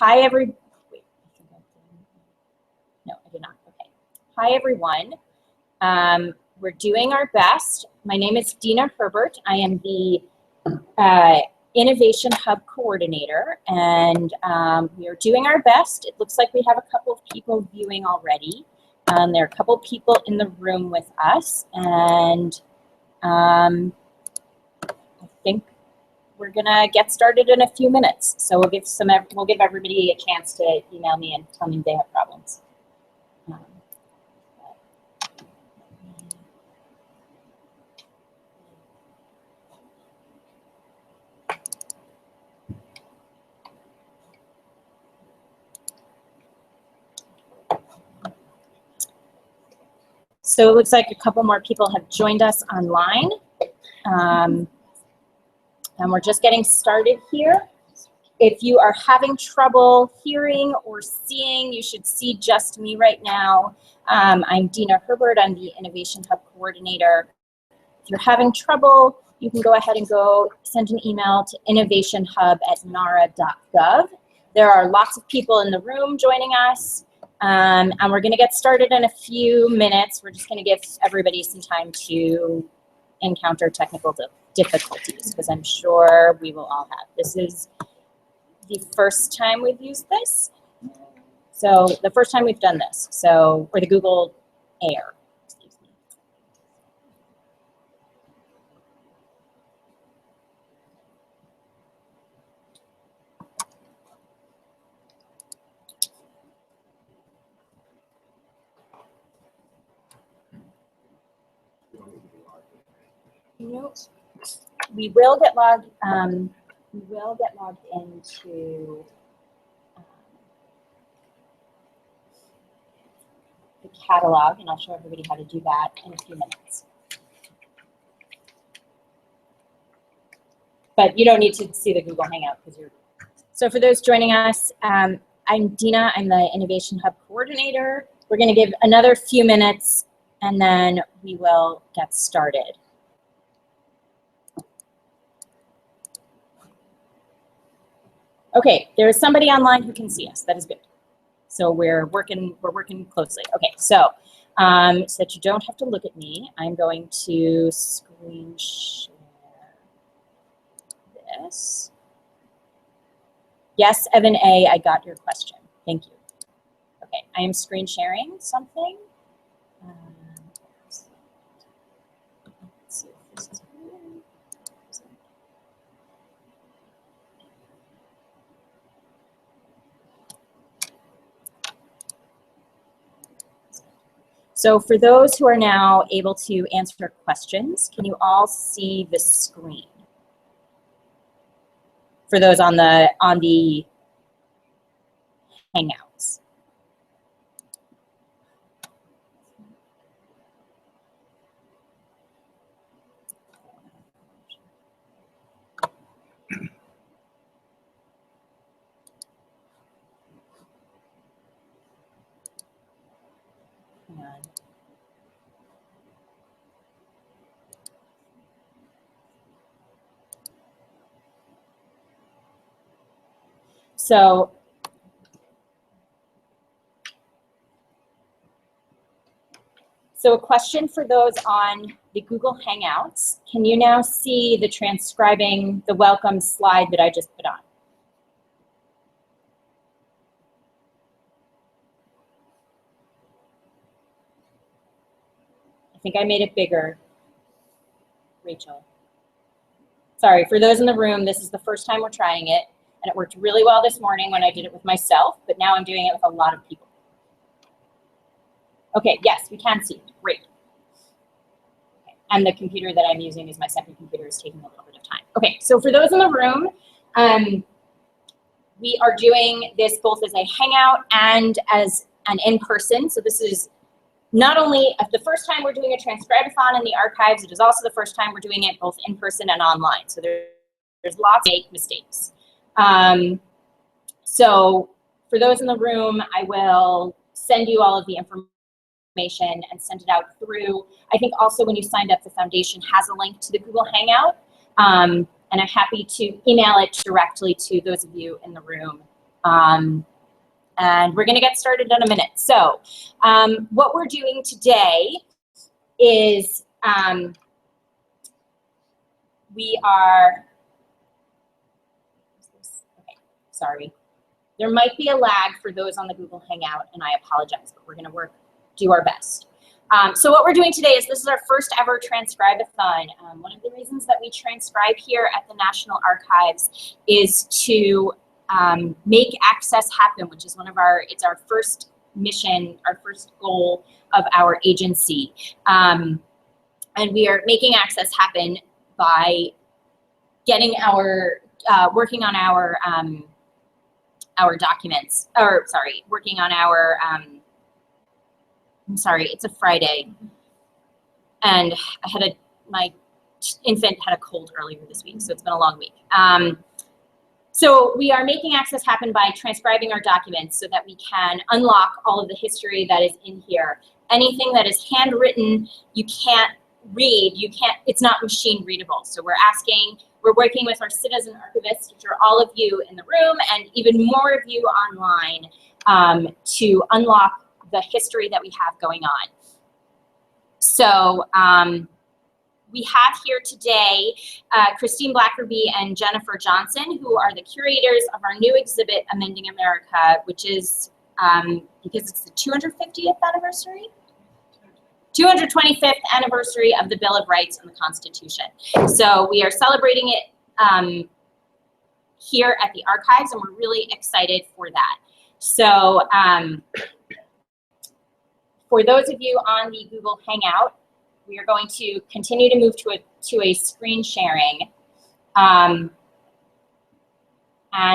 Hi, wait, no, I did not. Okay. Hi, everyone. We're doing our best. My name is Dina Herbert. I am the Innovation Hub Coordinator, and we are doing our best. It looks like we have a couple of people viewing already. There are a couple of people in the room with us, and I think we're gonna get started in a few minutes. So we'll give everybody a chance to email me and tell me if they have problems. So it looks like a couple more people have joined us online. And we're just getting started here. If you are having trouble hearing or seeing, you should see just me right now. I'm Dina Herbert. I'm the Innovation Hub Coordinator. If you're having trouble, you can go ahead and send an email to innovationhub@nara.gov. There are lots of people in the room joining us. And we're going to get started in a few minutes. We're just going to give everybody some time to encounter technical difficulties, because I'm sure we will all have. This is the first time we've used this. So the first time we've done this. So, or the Google Air, excuse me. Nope. We will get logged. We will get logged into the catalog, and I'll show everybody how to do that in a few minutes. But you don't need to see the Google Hangout because you're. So for those joining us, I'm Dina. I'm the Innovation Hub Coordinator. We're going to give another few minutes, and then we will get started. Okay, there is somebody online who can see us. That is good. So we're working closely. Okay, so so that you don't have to look at me, I'm going to screen share this. Yes, Evan A., I got your question. Thank you. Okay, I am screen sharing something. Let's see if this is good. So for those who are now able to answer questions, can you all see the screen? For those on the Hangouts. Hang on. So a question for those on the Google Hangouts. Can you now see the transcribing the welcome slide that I just put on? I think I made it bigger, Rachel. Sorry, for those in the room, this is the first time we're trying it, and it worked really well this morning when I did it with myself, but now I'm doing it with a lot of people. Okay, yes, we can see it. Great. Okay. And the computer that I'm using is my second computer, is taking a little bit of time. Okay, so for those in the room, we are doing this both as a Hangout and as an in-person. So this is not only the first time we're doing a Transcribe-a-thon in the archives, it is also the first time we're doing it both in person and online. So there's lots of mistakes. So for those in the room, I will send you all of the information and send it out through. I think also when you signed up, the foundation has a link to the Google Hangout. And I'm happy to email it directly to those of you in the room And we're going to get started in a minute. So what we're doing today is we are, okay, sorry. There might be a lag for those on the Google Hangout, and I apologize, but we're going to do our best. So what we're doing today is this is our first ever Transcribe-a-thon. One of the reasons that we transcribe here at the National Archives is to make access happen, which is it's our first mission, our first goal of our agency. And we are making access happen by getting working on our documents, or sorry, working on our, I'm sorry, it's a Friday, and my infant had a cold earlier this week, so it's been a long week. So we are making access happen by transcribing our documents so that we can unlock all of the history that is in here. Anything that is handwritten, you can't read, it's not machine readable. So we're working with our citizen archivists, which are all of you in the room and even more of you online, to unlock the history that we have going on. So we have here today Christine Blackerby and Jennifer Johnson, who are the curators of our new exhibit, Amending America, which is, because it's the 250th anniversary? 225th anniversary of the Bill of Rights and the Constitution. So we are celebrating it here at the archives, and we're really excited for that. So for those of you on the Google Hangout, we are going to continue to move to a screen sharing. And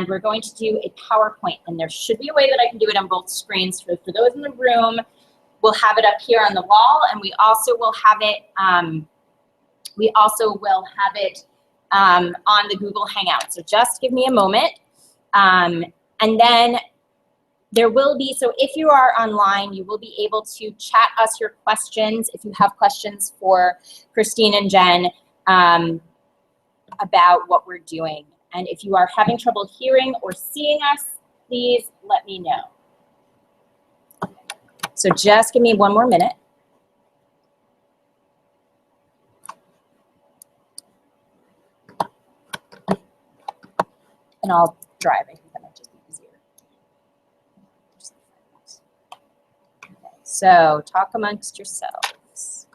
we're going to do a PowerPoint, and there should be a way that I can do it on both screens. For those in the room, we'll have it up here on the wall, and we also will have it on the Google Hangout. So just give me a moment. And then there will be, so if you are online, you will be able to chat us your questions if you have questions for Christine and Jen about what we're doing. And if you are having trouble hearing or seeing us, please let me know. So just give me one more minute. And I'll drive. I think that might just be easier. Okay, so talk amongst yourselves.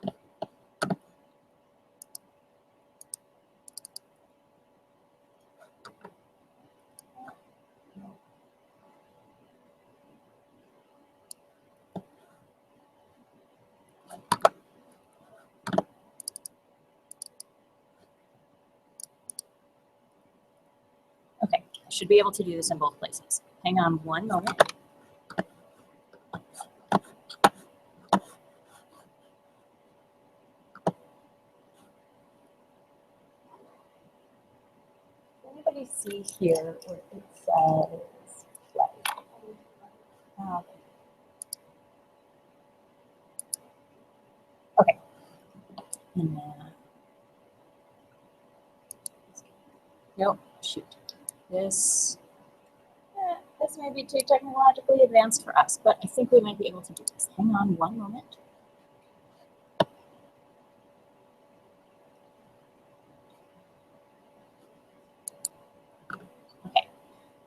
Okay, I should be able to do this in both places. Hang on one moment. Anybody see here where it says play? Okay. And then, nope, shoot. This may be too technologically advanced for us, but I think we might be able to do this. Hang on one moment. Okay,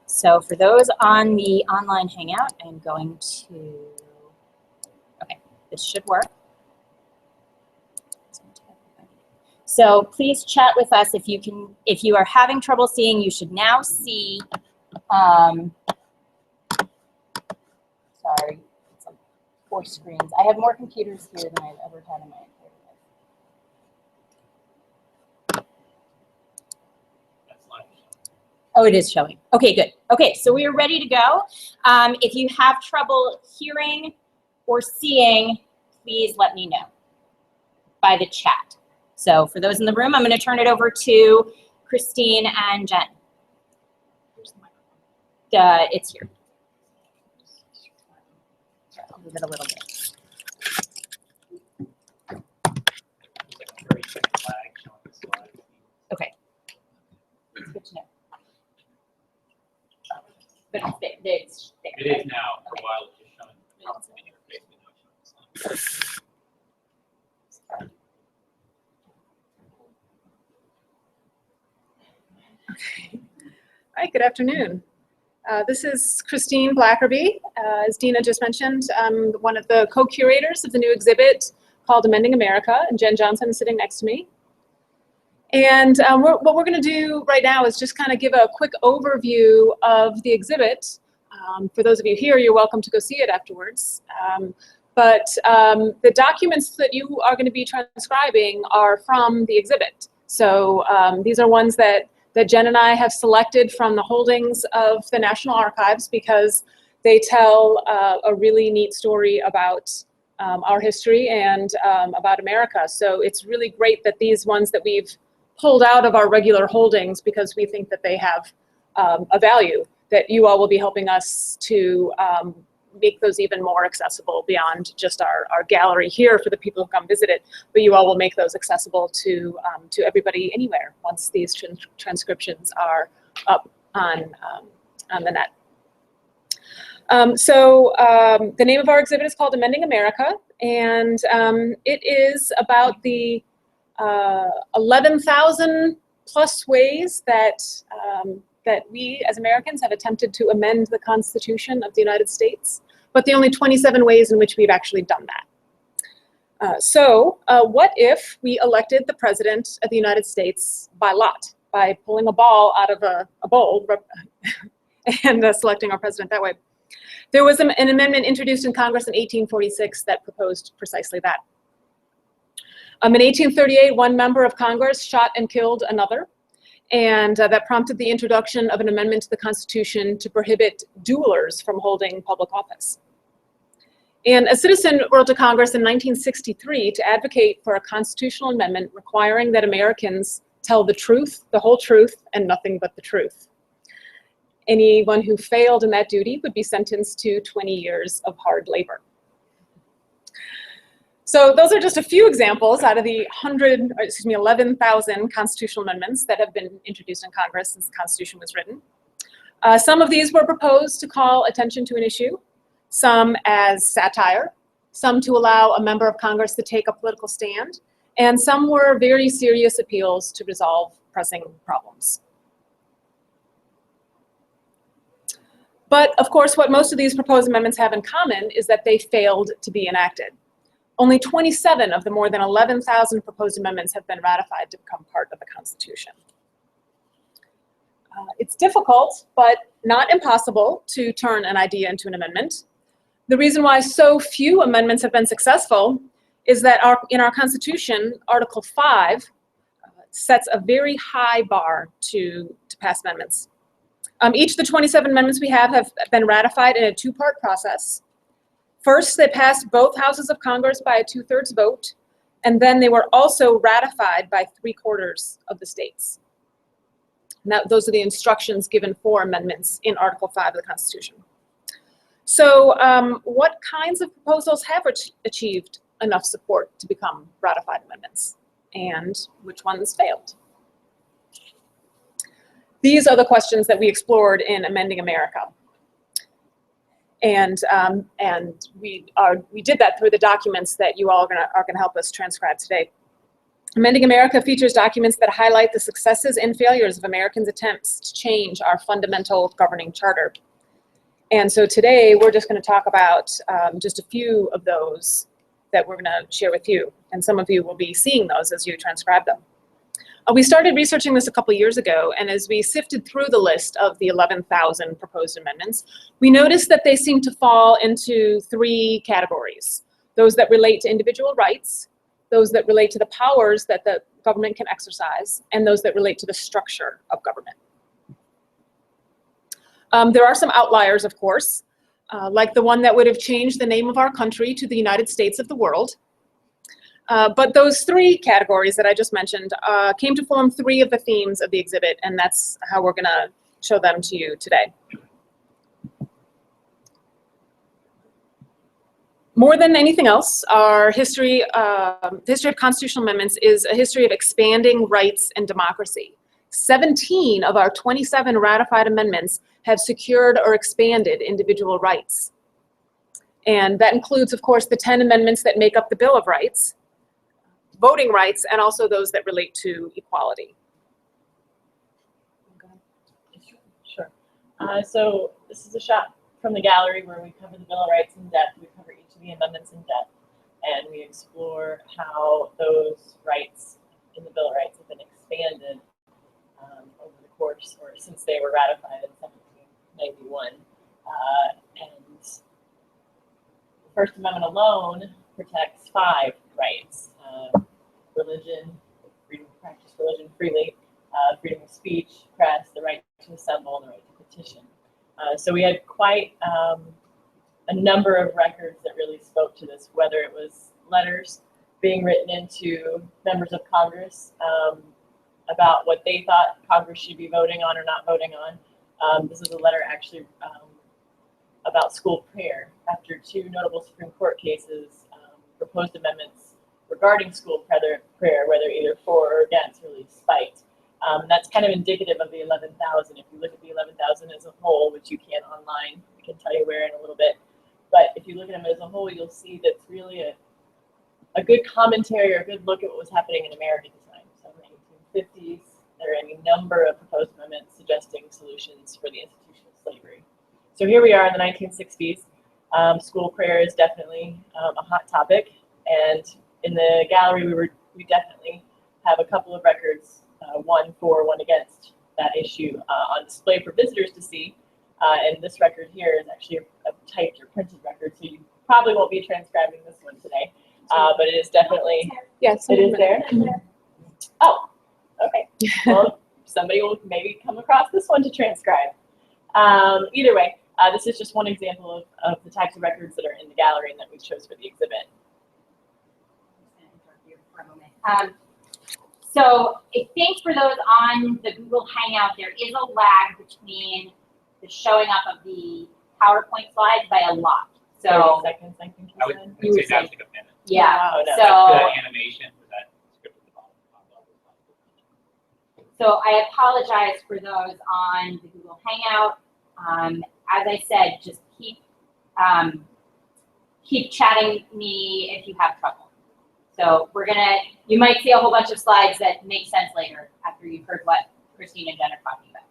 so for those on the online Hangout, I'm going to, okay, this should work. So please chat with us if you can. If you are having trouble seeing, you should now see. Sorry, it's like 4 screens. I have more computers here than I've ever had in my entire life. Oh, it is showing. Okay, good. Okay, so we are ready to go. If you have trouble hearing or seeing, please let me know by the chat. So for those in the room, I'm going to turn it over to Christine and Jen. It's here. I'll move it a little bit. Okay. It's good to know. But it's big. it is there. It is now. For a while, it's just showing in your face, but no showing. Okay. All right, good afternoon. This is Christine Blackerby. As Dina just mentioned, I'm one of the co-curators of the new exhibit called Amending America, and Jen Johnson is sitting next to me. And what we're going to do right now is just kind of give a quick overview of the exhibit. For those of you here, you're welcome to go see it afterwards. But the documents that you are going to be transcribing are from the exhibit. So these are ones that Jen and I have selected from the holdings of the National Archives because they tell a really neat story about our history and about America. So it's really great that these ones that we've pulled out of our regular holdings, because we think that they have a value, that you all will be helping us to make those even more accessible beyond just our gallery here for the people who come visit it, but you all will make those accessible to everybody anywhere once these transcriptions are up on the net. The name of our exhibit is called Amending America, and it is about the 11,000 plus ways that we as Americans have attempted to amend the Constitution of the United States, but the only 27 ways in which we've actually done that. What if we elected the President of the United States by lot, by pulling a ball out of a bowl and selecting our president that way? There was an amendment introduced in Congress in 1846 that proposed precisely that. In 1838, one member of Congress shot and killed another, and that prompted the introduction of an amendment to the Constitution to prohibit duelers from holding public office. And a citizen wrote to Congress in 1963 to advocate for a constitutional amendment requiring that Americans tell the truth, the whole truth, and nothing but the truth. Anyone who failed in that duty would be sentenced to 20 years of hard labor. So those are just a few examples out of the 11,000 constitutional amendments that have been introduced in Congress since the Constitution was written. Some of these were proposed to call attention to an issue, some as satire, some to allow a member of Congress to take a political stand, and some were very serious appeals to resolve pressing problems. But of course, what most of these proposed amendments have in common is that they failed to be enacted. Only 27 of the more than 11,000 proposed amendments have been ratified to become part of the Constitution. It's difficult, but not impossible, to turn an idea into an amendment. The reason why so few amendments have been successful is that in our Constitution, Article 5 sets a very high bar to pass amendments. Each of the 27 amendments we have been ratified in a two-part process. First, they passed both houses of Congress by a 2/3 vote, and then they were also ratified by 3/4 of the states. Now, those are the instructions given for amendments in Article 5 of the Constitution. So what kinds of proposals have achieved enough support to become ratified amendments, and which ones failed? These are the questions that we explored in Amending America. And we did that through the documents that you all are gonna help us transcribe today. Amending America features documents that highlight the successes and failures of Americans' attempts to change our fundamental governing charter. And so today we're just gonna talk about just a few of those that we're gonna share with you. And some of you will be seeing those as you transcribe them. We started researching this a couple years ago, and as we sifted through the list of the 11,000 proposed amendments, we noticed that they seem to fall into three categories: those that relate to individual rights, those that relate to the powers that the government can exercise, and those that relate to the structure of government. There are some outliers, of course, like the one that would have changed the name of our country to the United States of the world. But those three categories that I just mentioned came to form three of the themes of the exhibit, and that's how we're going to show them to you today. More than anything else, our history of constitutional amendments is a history of expanding rights and democracy. 17 of our 27 ratified amendments have secured or expanded individual rights. And that includes, of course, the 10 amendments that make up the Bill of Rights, voting rights, and also those that relate to equality. Sure. So this is a shot from the gallery where we cover the Bill of Rights in depth. We cover each of the amendments in depth, and we explore how those rights in the Bill of Rights have been expanded over the course, or since they were ratified in 1791. And the First Amendment alone protects 5 rights: religion, freedom to practice religion freely, freedom of speech, press, the right to assemble, and the right to petition. So we had quite a number of records that really spoke to this, whether it was letters being written into members of Congress about what they thought Congress should be voting on or not voting on. This is a letter actually about school prayer after 2 notable Supreme Court cases proposed amendments regarding school prayer, whether either for or against, really spiked. That's kind of indicative of the 11,000. If you look at the 11,000 as a whole, which you can online, we can tell you where in a little bit. But if you look at them as a whole, you'll see that's really a good commentary or a good look at what was happening in America at the time. So in the 1850s, there are any number of proposed amendments suggesting solutions for the institution of slavery. So here we are in the 1960s. School prayer is definitely a hot topic. And in the gallery, we definitely have a couple of records, one for, one against that issue on display for visitors to see. And this record here is actually a typed or printed record, so you probably won't be transcribing this one today. But it is definitely, Yes, it is there. Oh, okay. Well, somebody will maybe come across this one to transcribe. Either way, this is just one example of the types of records that are in the gallery and that we chose for the exhibit. So I think for those on the Google Hangout, there is a lag between the showing up of the PowerPoint slides by a lot. So 30 seconds, I think you I would said. You say would that say- was like a minute. yeah, Oh, no. so That animation for that script at the bottom. so I apologize for those on the Google Hangout. As I said, just keep chatting me if you have trouble. So you might see a whole bunch of slides that make sense later after you've heard what Christine and Jen are talking about.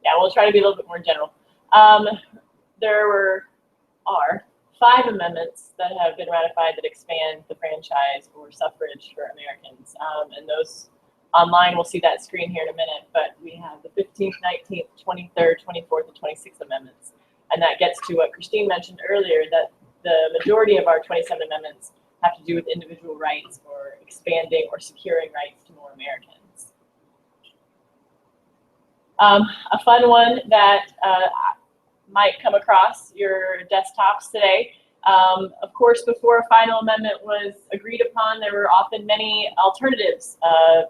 Yeah, we'll try to be a little bit more general. There are 5 amendments that have been ratified that expand the franchise or suffrage for Americans. And those online, we'll see that screen here in a minute, but we have the 15th, 19th, 23rd, 24th, and 26th amendments. And that gets to what Christine mentioned earlier, that the majority of our 27 amendments have to do with individual rights or expanding or securing rights to more Americans. A fun one that might come across your desktops today. Of course, before a final amendment was agreed upon, there were often many alternatives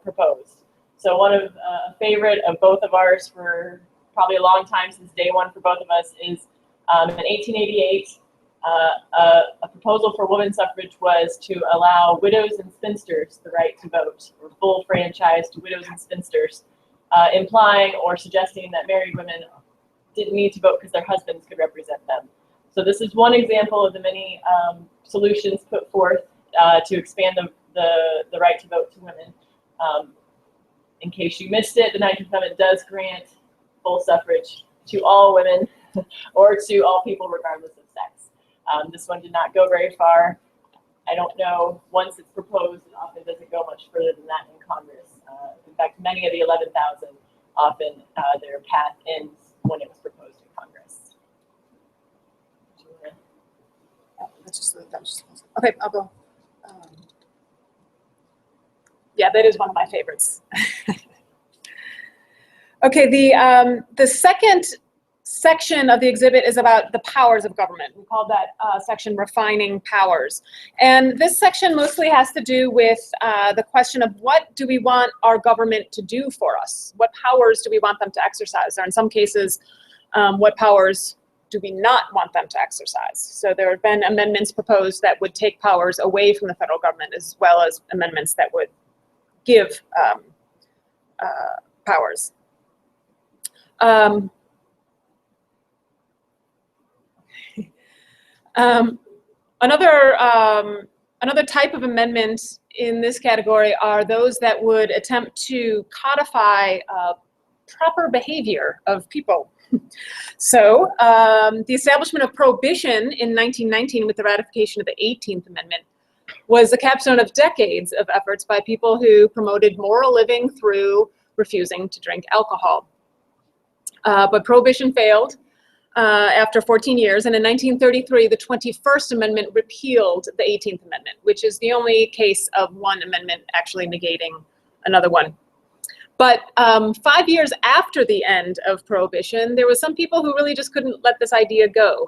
proposed. So one of a favorite of both of ours for probably a long time, since day one for both of us, is in 1888, a proposal for women's suffrage was to allow widows and spinsters the right to vote, or full franchise to widows and spinsters, implying or suggesting that married women didn't need to vote because their husbands could represent them. So this is one example of the many solutions put forth to expand the right to vote to women. In case you missed it, the 19th Amendment does grant full suffrage to all women or to all people regardless of sex. This one did not go very far. I don't know, once it's proposed, it often doesn't go much further than that in Congress. In fact, many of the 11,000, often their path ends when it was proposed in Congress. Okay, I'll go. Yeah, that is one of my favorites. Okay, the second section of the exhibit is about the powers of government. We call that section Refining Powers. And this section mostly has to do with the question of what do we want our government to do for us? What powers do we want them to exercise? Or in some cases, what powers do we not want them to exercise? So there have been amendments proposed that would take powers away from the federal government, as well as amendments that would give powers. Another type of amendment in this category are those that would attempt to codify proper behavior of people. So the establishment of prohibition in 1919 with the ratification of the 18th Amendment was the capstone of decades of efforts by people who promoted moral living through refusing to drink alcohol. But prohibition failed after 14 years, and in 1933, the 21st Amendment repealed the 18th Amendment, which is the only case of one amendment actually negating another one. But 5 years after the end of Prohibition, there was some people who really just couldn't let this idea go.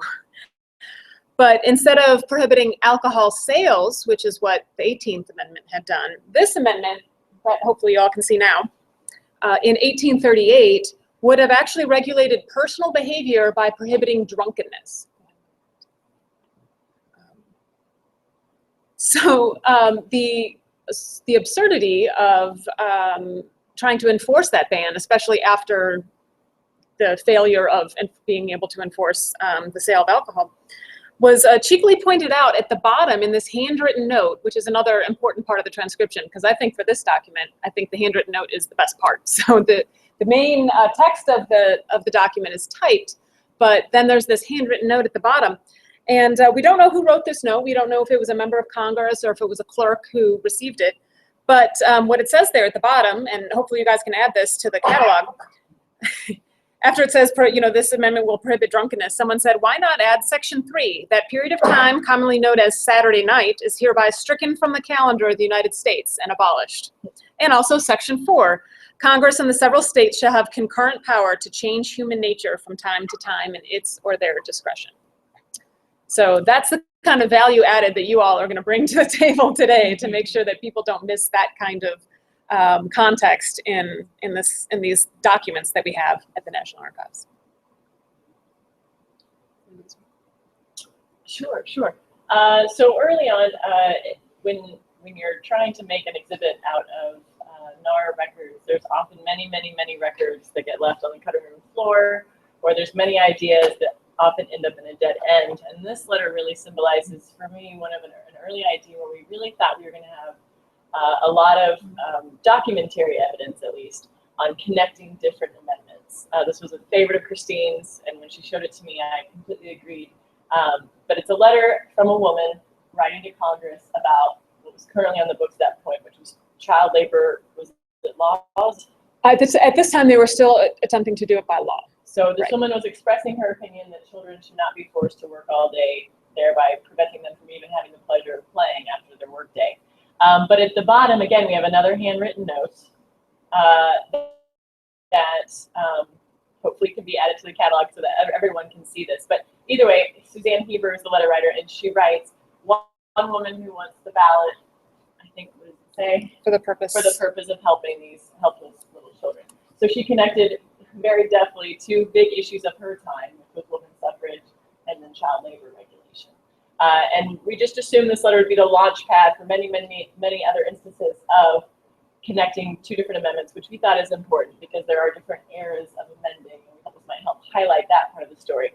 But instead of prohibiting alcohol sales, which is what the 18th Amendment had done, this amendment, that hopefully you all can see now, in 1838, would have actually regulated personal behavior by prohibiting drunkenness. So the absurdity of trying to enforce that ban, especially after the failure of being able to enforce the sale of alcohol, was cheekily pointed out at the bottom in this handwritten note, which is another important part of the transcription, because I think for this document, I think the handwritten note is the best part. So the main text of the document is typed, but then there's this handwritten note at the bottom. And we don't know who wrote this note. We don't know if it was a member of Congress or if it was a clerk who received it. But what it says there at the bottom, and hopefully you guys can add this to the catalog, after it says, this amendment will prohibit drunkenness, someone said, why not add Section 3? That period of time, commonly known as Saturday night, is hereby stricken from the calendar of the United States and abolished. And also Section 4. Congress and the several states shall have concurrent power to change human nature from time to time in its or their discretion. So that's the kind of value added that you all are going to bring to the table today to make sure that people don't miss that kind of context in these documents that we have at the National Archives. Sure. So early on, when you're trying to make an exhibit out of NAR records, there's often many records that get left on the cutting room floor, or there's many ideas that often end up in a dead end. And this letter really symbolizes, for me, one of an early idea where we really thought we were going to have a lot of documentary evidence, at least, on connecting different amendments. This was a favorite of Christine's, and when she showed it to me, I completely agreed. But it's a letter from a woman writing to Congress about what was currently on the books at that point, which was child labor. Was it laws? At this time, they were still attempting to do it by law. So this woman was expressing her opinion that children should not be forced to work all day, thereby preventing them from even having the pleasure of playing after their work day. But at the bottom, again, we have another handwritten note that hopefully can be added to the catalog so that everyone can see this. But either way, Suzanne Heber is the letter writer, and she writes, one woman who wants the ballot, I think, what does it say? For the purpose of helping these helpless little children. So she connected very deftly two big issues of her time, which was women's suffrage and then child labor regulation. And we just assumed this letter would be the launch pad for many other instances of connecting two different amendments, which we thought is important because there are different eras of amending, and we thought this might help highlight that part of the story.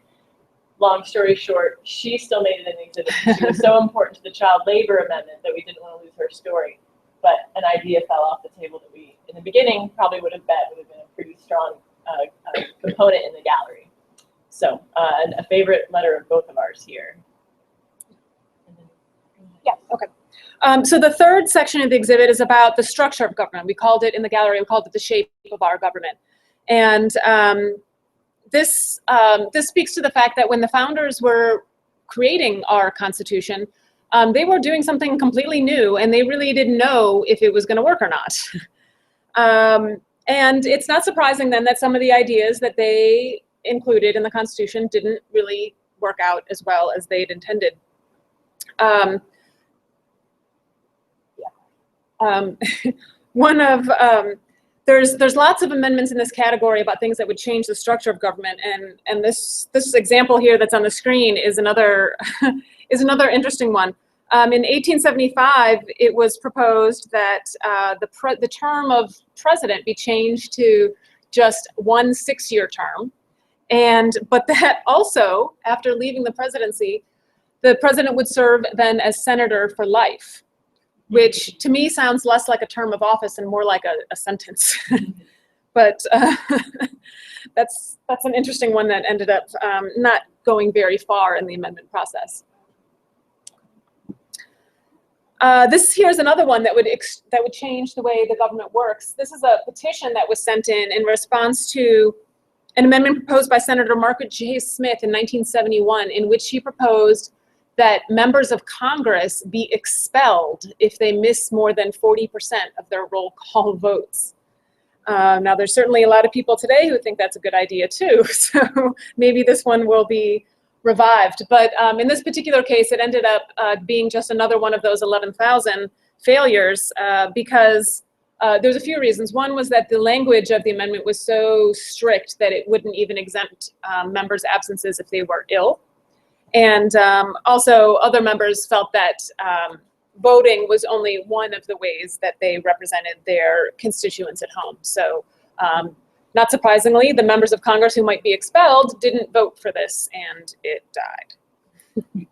Long story short, she still made it in the exhibit. She was so important to the child labor amendment that we didn't want to lose her story. But an idea fell off the table that we, in the beginning, probably would have been a pretty strong component in the gallery. So a favorite letter of both of ours here. Yeah, okay. So the third section of the exhibit is about the structure of government. We called it in the gallery, we called it the shape of our government. And this speaks to the fact that when the founders were creating our Constitution, they were doing something completely new, and they really didn't know if it was going to work or not. And it's not surprising then that some of the ideas that they included in the Constitution didn't really work out as well as they'd intended. There's lots of amendments in this category about things that would change the structure of government, and this example here that's on the screen is another interesting one. In 1875, it was proposed that the term of president be changed to just one 6-year term, But that also, after leaving the presidency, the president would serve then as senator for life, which to me sounds less like a term of office and more like a sentence. But that's an interesting one that ended up not going very far in the amendment process. This here is another one that would change the way the government works. This is a petition that was sent in response to an amendment proposed by Senator Margaret J. Smith in 1971, in which she proposed that members of Congress be expelled if they miss more than 40% of their roll call votes. Now, there's certainly a lot of people today who think that's a good idea too, so maybe this one will be revived. But in this particular case, it ended up being just another one of those 11,000 failures because there's a few reasons. One was that the language of the amendment was so strict that it wouldn't even exempt members' absences if they were ill. And also, other members felt that voting was only one of the ways that they represented their constituents at home. So not surprisingly, the members of Congress who might be expelled didn't vote for this, and it died.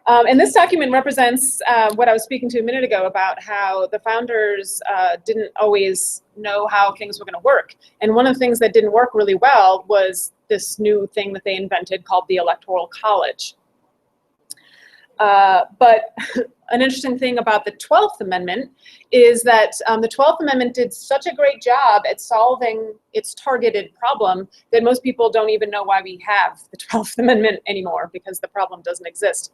And this document represents what I was speaking to a minute ago about how the founders didn't always know how things were going to work. And one of the things that didn't work really well was this new thing that they invented called the Electoral College. But an interesting thing about the 12th Amendment is that the 12th Amendment did such a great job at solving its targeted problem that most people don't even know why we have the 12th Amendment anymore, because the problem doesn't exist.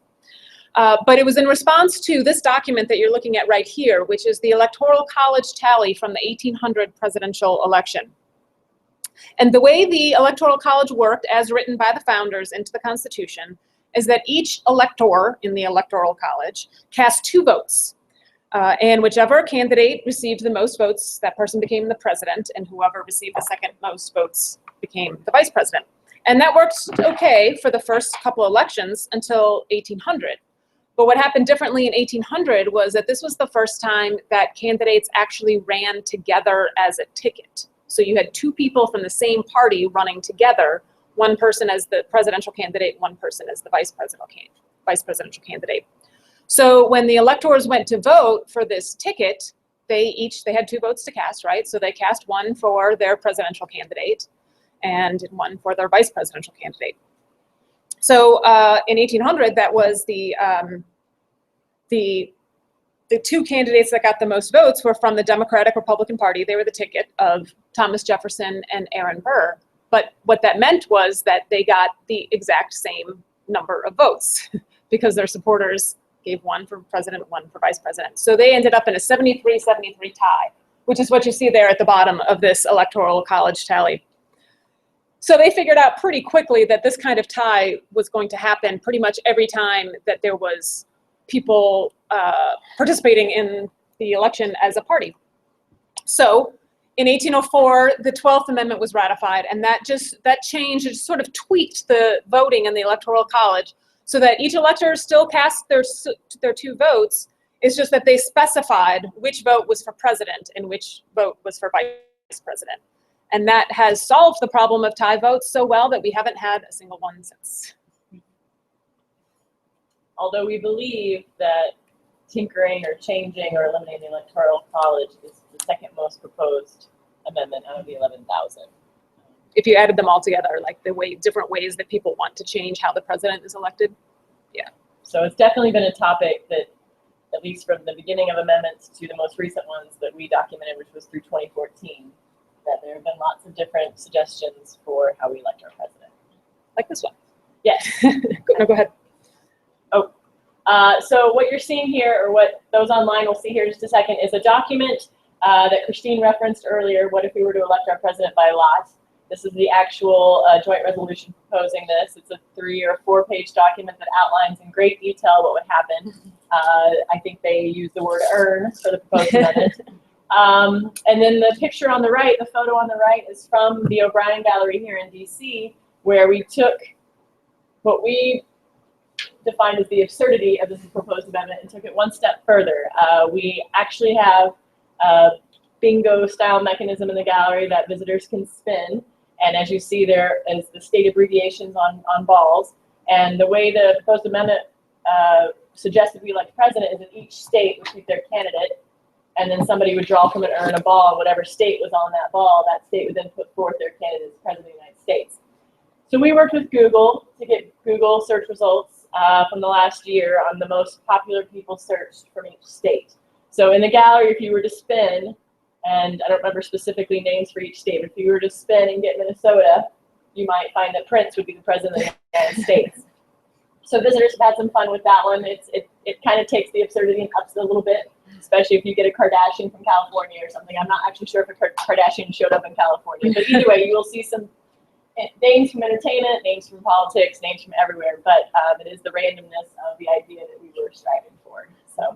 But it was in response to this document that you're looking at right here, which is the Electoral College tally from the 1800 presidential election. And the way the Electoral College worked, as written by the founders into the Constitution, is that each elector in the Electoral College cast 2 votes. And whichever candidate received the most votes, that person became the president, and whoever received the second most votes became the vice president. And that worked okay for the first couple elections until 1800. But what happened differently in 1800 was that this was the first time that candidates actually ran together as a ticket. So you had 2 people from the same party running together, one person as the presidential candidate, one person as the vice presidential candidate. So when the electors went to vote for this ticket, they had 2 votes to cast, right? So they cast one for their presidential candidate and one for their vice presidential candidate. So in 1800, that was the 2 candidates that got the most votes were from the Democratic Republican Party. They were the ticket of Thomas Jefferson and Aaron Burr. But what that meant was that they got the exact same number of votes because their supporters gave one for president, one for vice president. So they ended up in a 73-73 tie, which is what you see there at the bottom of this Electoral College tally. So they figured out pretty quickly that this kind of tie was going to happen pretty much every time that there was people participating in the election as a party. So in 1804, the 12th Amendment was ratified, and that change just sort of tweaked the voting in the Electoral College so that each elector still cast their 2 votes. It's just that they specified which vote was for president and which vote was for vice president. And that has solved the problem of tie votes so well that we haven't had a single one since. Although we believe that tinkering or changing or eliminating the Electoral College is the second most proposed amendment out of the 11,000. If you added them all together, like different ways that people want to change how the president is elected. Yeah. So it's definitely been a topic that, at least from the beginning of amendments to the most recent ones that we documented, which was through 2014, that there have been lots of different suggestions for how we elect our president. Like this one. Yes. No, go ahead. Oh, so what you're seeing here, or what those online will see here in just a second, is a document that Christine referenced earlier. What if we were to elect our president by lot? This is the actual joint resolution proposing this. It's a 3- or 4-page document that outlines in great detail what would happen. I think they use the word earn for the proposed amendment. And then the picture on the right, the photo on the right, is from the O'Brien Gallery here in DC, where we took what we defined as the absurdity of this proposed amendment and took it one step further. We actually have a bingo style mechanism in the gallery that visitors can spin, And as you see, there is the state abbreviations on balls. And the way the proposed amendment suggested we elect president is that each state would pick their candidate, and then somebody would draw from an urn a ball, and whatever state was on that ball, that state would then put forth their candidate as president of the United States. So we worked with Google to get Google search results from the last year on the most popular people searched from each state. So in the gallery, if you were to spin, and I don't remember specifically names for each state, but if you were to spin and get Minnesota, you might find that Prince would be the president of the United States. So visitors have had some fun with that one. It kind of takes the absurdity and ups it a little bit, especially if you get a Kardashian from California or something. I'm not actually sure if a Kardashian showed up in California, but either way, you will see some names from entertainment, names from politics, names from everywhere, but it is the randomness of the idea that we were striving for. So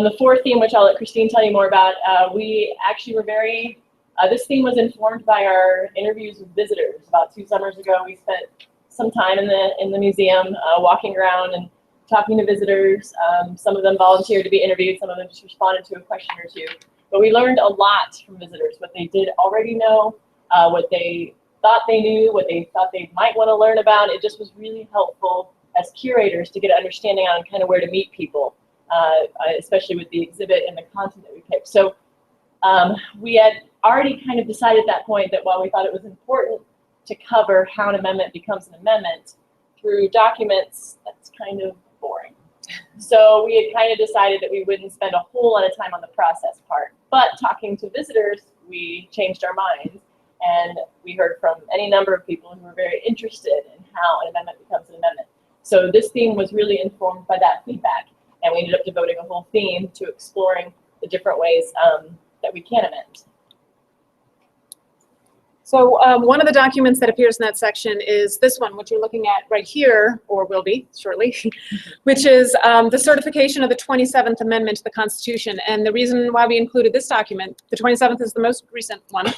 the fourth theme, which I'll let Christine tell you more about, we actually were very, this theme was informed by our interviews with visitors. About 2 summers ago, we spent some time in the museum walking around and talking to visitors. Some of them volunteered to be interviewed, some of them just responded to a question or two. But we learned a lot from visitors, what they did already know, what they thought they knew, what they thought they might want to learn about. It just was really helpful as curators to get an understanding on kind of where to meet people, especially with the exhibit and the content that we picked. So we had already kind of decided at that point that while we thought it was important to cover how an amendment becomes an amendment through documents, that's kind of boring. So we had kind of decided that we wouldn't spend a whole lot of time on the process part. But talking to visitors, we changed our minds. And we heard from any number of people who were very interested in how an amendment becomes an amendment. So this theme was really informed by that feedback. And we ended up devoting a whole theme to exploring the different ways that we can amend. So one of the documents that appears in that section is this one, which you're looking at right here, or will be shortly, which is the certification of the 27th Amendment to the Constitution. And the reason why we included this document, the 27th is the most recent one.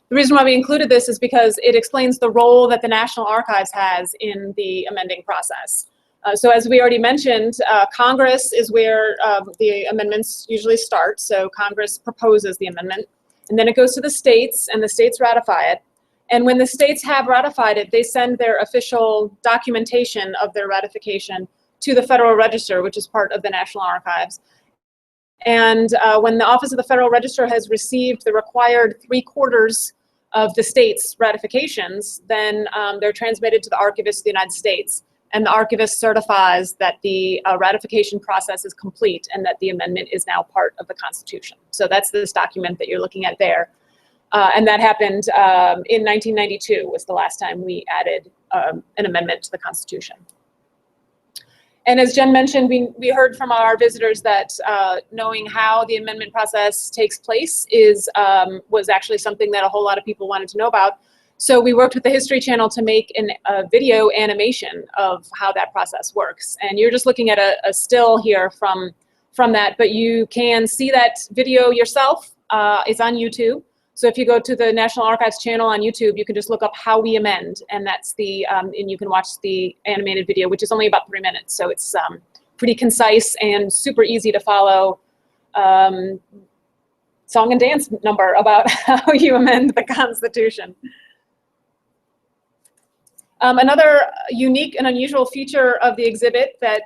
The reason why we included this is because it explains the role that the National Archives has in the amending process. So as we already mentioned, Congress is where the amendments usually start. So Congress proposes the amendment, and then it goes to the states, and the states ratify it. And when the states have ratified it, they send their official documentation of their ratification to the Federal Register, which is part of the National Archives. And when the Office of the Federal Register has received the required 3/4 of the state's ratifications, then they're transmitted to the Archivist of the United States. And the Archivist certifies that the ratification process is complete and that the amendment is now part of the Constitution. So that's this document that you're looking at there. And that happened in 1992 was the last time we added an amendment to the Constitution. And as Jen mentioned, we heard from our visitors that knowing how the amendment process takes place was actually something that a whole lot of people wanted to know about. So we worked with the History Channel to make a video animation of how that process works. And you're just looking at a still here from that, but you can see that video yourself. It's on YouTube. So if you go to the National Archives channel on YouTube, you can just look up How We Amend, and that's the and you can watch the animated video, which is only about 3 minutes. So it's pretty concise and super easy to follow. Song and dance number about how you amend the Constitution. Another unique and unusual feature of the exhibit that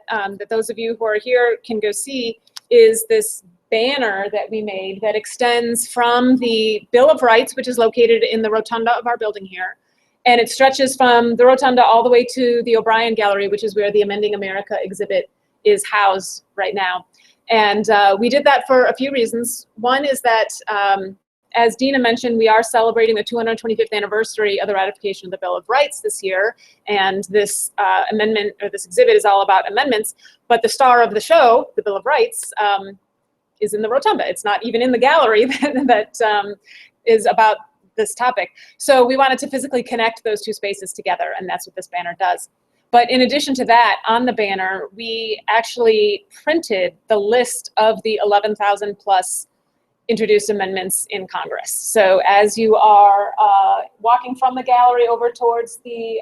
those of you who are here can go see is this banner that we made that extends from the Bill of Rights, which is located in the rotunda of our building here. And it stretches from the rotunda all the way to the O'Brien Gallery, which is where the Amending America exhibit is housed right now. And we did that for a few reasons. One is that, as Dina mentioned, we are celebrating the 225th anniversary of the ratification of the Bill of Rights this year. And this amendment, or this exhibit, is all about amendments. But the star of the show, the Bill of Rights, is in the rotunda. It's not even in the gallery that is about this topic. So we wanted to physically connect those two spaces together, and that's what this banner does. But in addition to that, on the banner, we actually printed the list of the 11,000 plus introduced amendments in Congress. So as you are walking from the gallery over towards the,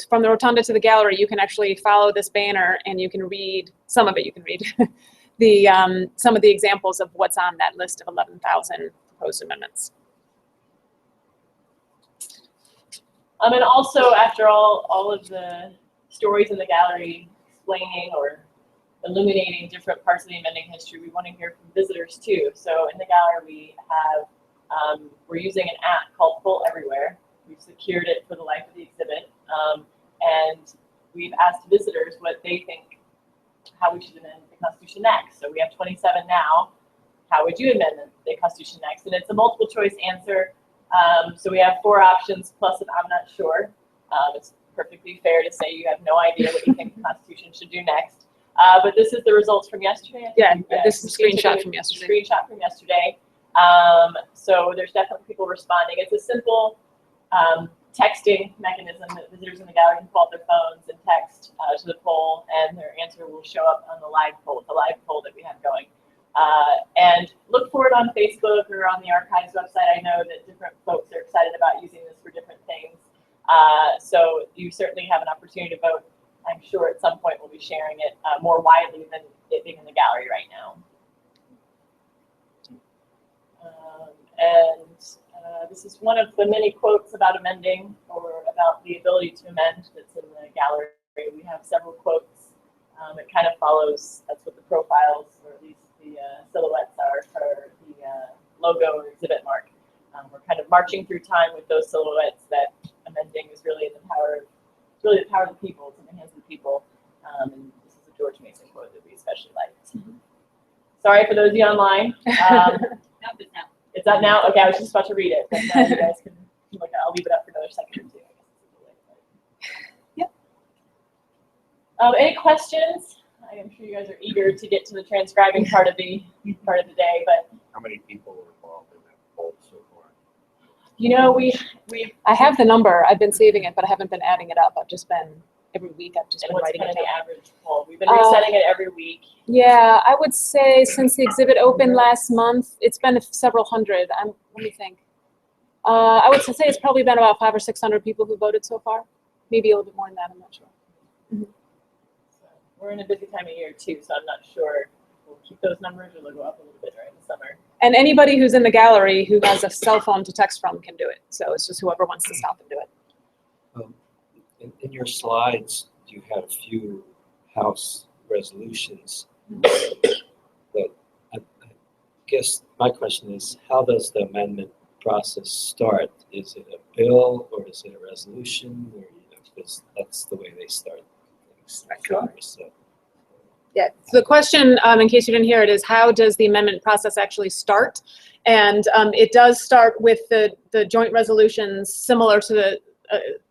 from the rotunda to the gallery, you can actually follow this banner and you can read, some of it you can read, some of the examples of what's on that list of 11,000 proposed amendments. And also, after all of the stories in the gallery explaining or illuminating different parts of the amending history, we want to hear from visitors too. So in the gallery, we have, we're using an app called Full Everywhere. We've secured it for the life of the exhibit. And we've asked visitors what they think, how we should amend the Constitution next. So we have 27 now. How would you amend the Constitution next? And it's a multiple choice answer. So we have 4 options plus an I'm not sure. It's perfectly fair to say you have no idea what you think the Constitution should do next. But this is the results from yesterday. Yeah, this is a screenshot from yesterday. Screenshot from yesterday. So there's definitely people responding. It's a simple texting mechanism that visitors in the gallery can pull out their phones and text to the poll, and their answer will show up on the live poll that we have going. And look for it on Facebook or on the archives website. I know that different folks are excited about using this for different things. So you certainly have an opportunity to vote. I'm sure at some point we'll be sharing it more widely than it being in the gallery right now. This is one of the many quotes about amending or about the ability to amend that's in the gallery. We have several quotes. It kind of follows, that's what the profiles, or at least the silhouettes are for the logo or exhibit mark. We're kind of marching through time with those silhouettes that amending is really the power of the people. It's in the hands of the people. And this is a George Mason quote that we especially liked. Sorry for those of you online. It's not now? Okay, I was just about to read it, but now you guys can look at it. I'll leave it up for another second or two. Yep. Any questions? I am sure you guys are eager to get to the transcribing part of the day, but How many people were involved in that poll so far? you know, I have the number. I've been saving it, but I haven't been adding it up. I've just been, every week, I've just and been what's writing kind it of the down. average poll? We've been resetting it every week. Yeah, I would say since the exhibit opened last month, it's been several hundred. Let me think. I would say it's probably been about 500 or 600 people who voted so far. Maybe a little bit more than that, I'm not sure. So we're in a busy time of year too, so I'm not sure if we'll keep those numbers or they'll go up a little bit during the summer. And anybody who's in the gallery who has a cell phone to text from can do it. So it's just whoever wants to stop and do it. In your slides, you had a few House resolutions. But I guess my question is, how does the amendment process start? Is it a bill or is it a resolution? Or, because that's the way they start things in Congress. So. Yeah, so the question, in case you didn't hear it, is how does the amendment process actually start? And it does start with the joint resolutions similar to the,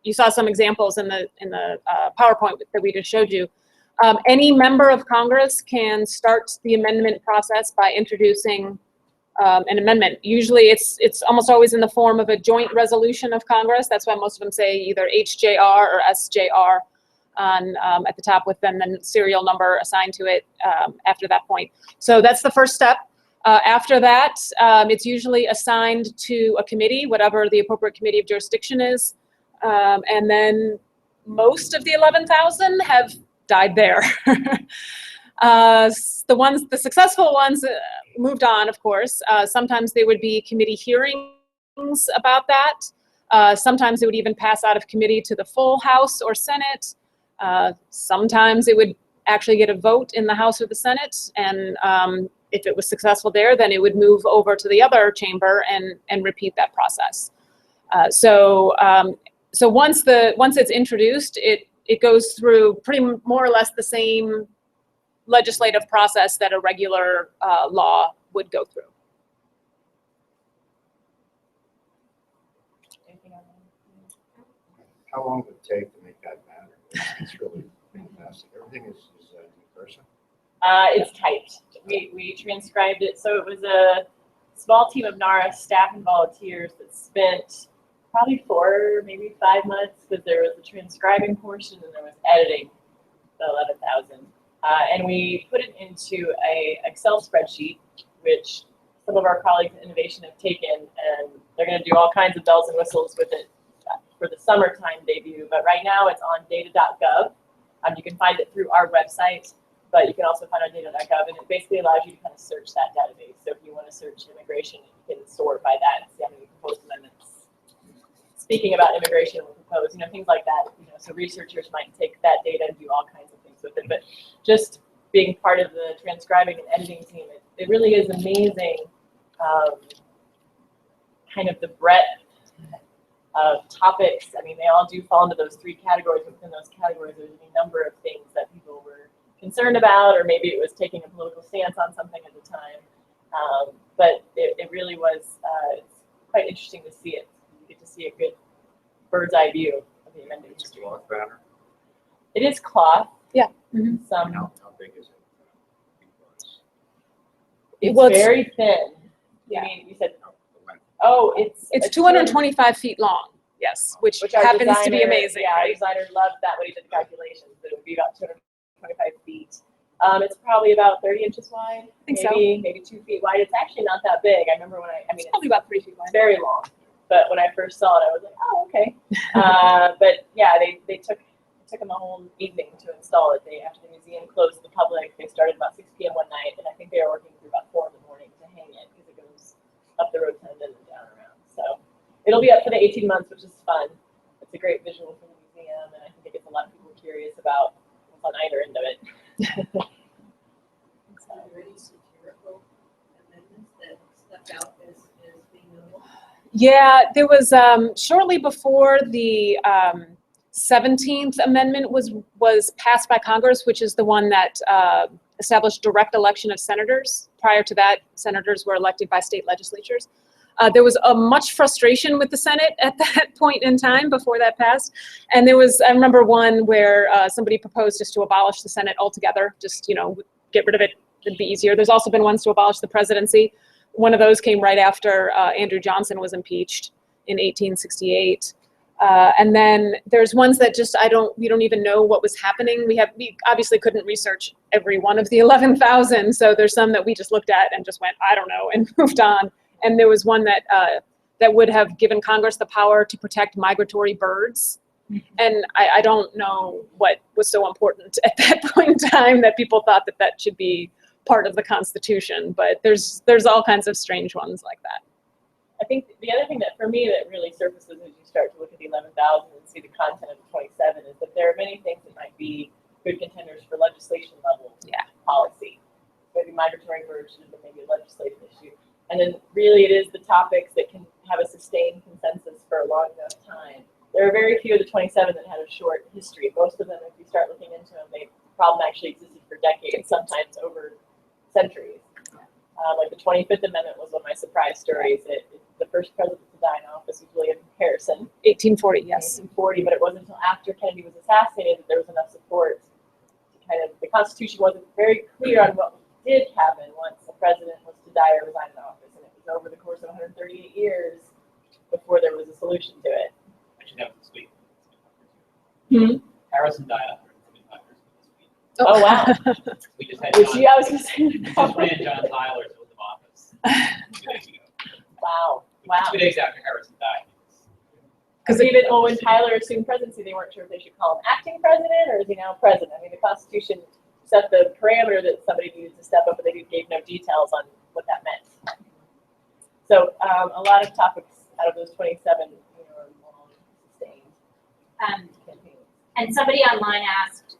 you saw some examples in the PowerPoint that we just showed you. Any member of Congress can start the amendment process by introducing an amendment. Usually it's almost always in the form of a joint resolution of Congress. That's why most of them say either HJR or SJR on at the top with then the serial number assigned to it after that point. So that's the first step. After that, it's usually assigned to a committee, whatever the appropriate committee of jurisdiction is. And then most of the 11,000 have died there. The successful ones moved on, of course. Sometimes they would be committee hearings about that. Sometimes it would even pass out of committee to the full House or Senate. Sometimes it would actually get a vote in the House or the Senate, and if it was successful there, then it would move over to the other chamber and repeat that process. So once it's introduced, it goes through pretty more or less the same legislative process that a regular law would go through. How long would it take to make that matter? It's really fantastic. Everything is in person. It's typed. We transcribed it, so it was a small team of NARA staff and volunteers that spent probably 4, maybe 5 months, because there was the transcribing portion and there was editing the 11,000. And we put it into a Excel spreadsheet, which some of our colleagues in innovation have taken, and they're going to do all kinds of bells and whistles with it for the summertime debut. But right now it's on data.gov. You can find it through our website, but you can also find it on data.gov, and it basically allows you to kind of search that database. So if you want to search immigration, you can sort by that and see how many proposed amendments. Speaking about immigration, we're propose, things like that. So researchers might take that data and do all kinds of things with it. But just being part of the transcribing and editing team, it really is amazing, kind of the breadth of topics. I mean, they all do fall into those 3 categories. Within those categories, there's a number of things that people were concerned about, or maybe it was taking a political stance on something at the time. But it really was it's quite interesting to see it. You get to see a good bird's eye view of the amending It's a history. cloth banner. It is cloth. Yeah. Some How big is it? it's Well, it's- very thin. Yeah. I mean, you said, The length. oh, it's It's a 225 feet long, yes, which our happens to be designer- amazing, Yeah, our right? designer loved that when he did the calculations, that it would be about 225 feet. It's probably about 30 inches wide, think so. maybe 2 feet wide. It's actually not that big. I remember when I mean, It's probably about 3 feet wide. it's very long, but when I first saw it, I was like, oh, okay. But yeah, they took them a whole evening to install it. After the museum closed to the public, they started about 6 p.m. one night, and I think they were working through about 4 in the morning to hang it because it goes up the rotunda and down around. So it'll be up for the 18 months, which is fun. It's a great visual for the museum, and I think it gets a lot of people curious about what's on either end of it. Yeah, there was shortly before the 17th Amendment was passed by Congress, which is the one that established direct election of senators. Prior to that, senators were elected by state legislatures. There was much frustration with the Senate at that point in time before that passed. And there was, I remember one where somebody proposed just to abolish the Senate altogether, just, get rid of it, it'd be easier. There's also been ones to abolish the presidency. One of those came right after Andrew Johnson was impeached in 1868. And then there's ones that just, we don't even know what was happening. We obviously couldn't research every one of the 11,000. So there's some that we just looked at and just went, I don't know, and moved on. And there was one that would have given Congress the power to protect migratory birds. And I don't know what was so important at that point in time that people thought that should be part of the Constitution. But there's all kinds of strange ones like that. I think the other thing that for me that really surfaces as you start to look at the 11,000 and see the content of the 27 is that there are many things that might be good contenders for legislation level policy. Maybe migratory birds should have been maybe a legislative issue. And then really it is the topics that can have a sustained consensus for a long enough time. There are very few of the 27 that had a short history. Most of them, if you start looking into them, the problem actually existed for decades, sometimes over centuries. Like the 25th Amendment was one of my surprise stories. The first president to die in office was William Harrison. 1840, yes. 1840, but it wasn't until after Kennedy was assassinated that there was enough support to the Constitution wasn't very clear on what did happen once a president was to die or resign in office, and it was over the course of 138 years before there was a solution to it. Actually, that was this week. Hmm? Harrison died after 75 years this week. Oh wow! We just had Which John, I was going to say. we just ran John Tyler's oath of office 2 days ago. Wow! Wow! 2 days after Harrison died. Because even when Tyler assumed presidency, they weren't sure if they should call him acting president or is he now president. I mean, the Constitution set the parameter that somebody needed to step up, but they gave no details on what that meant. So a lot of topics out of those 27 are long sustained campaigns. And somebody online asked,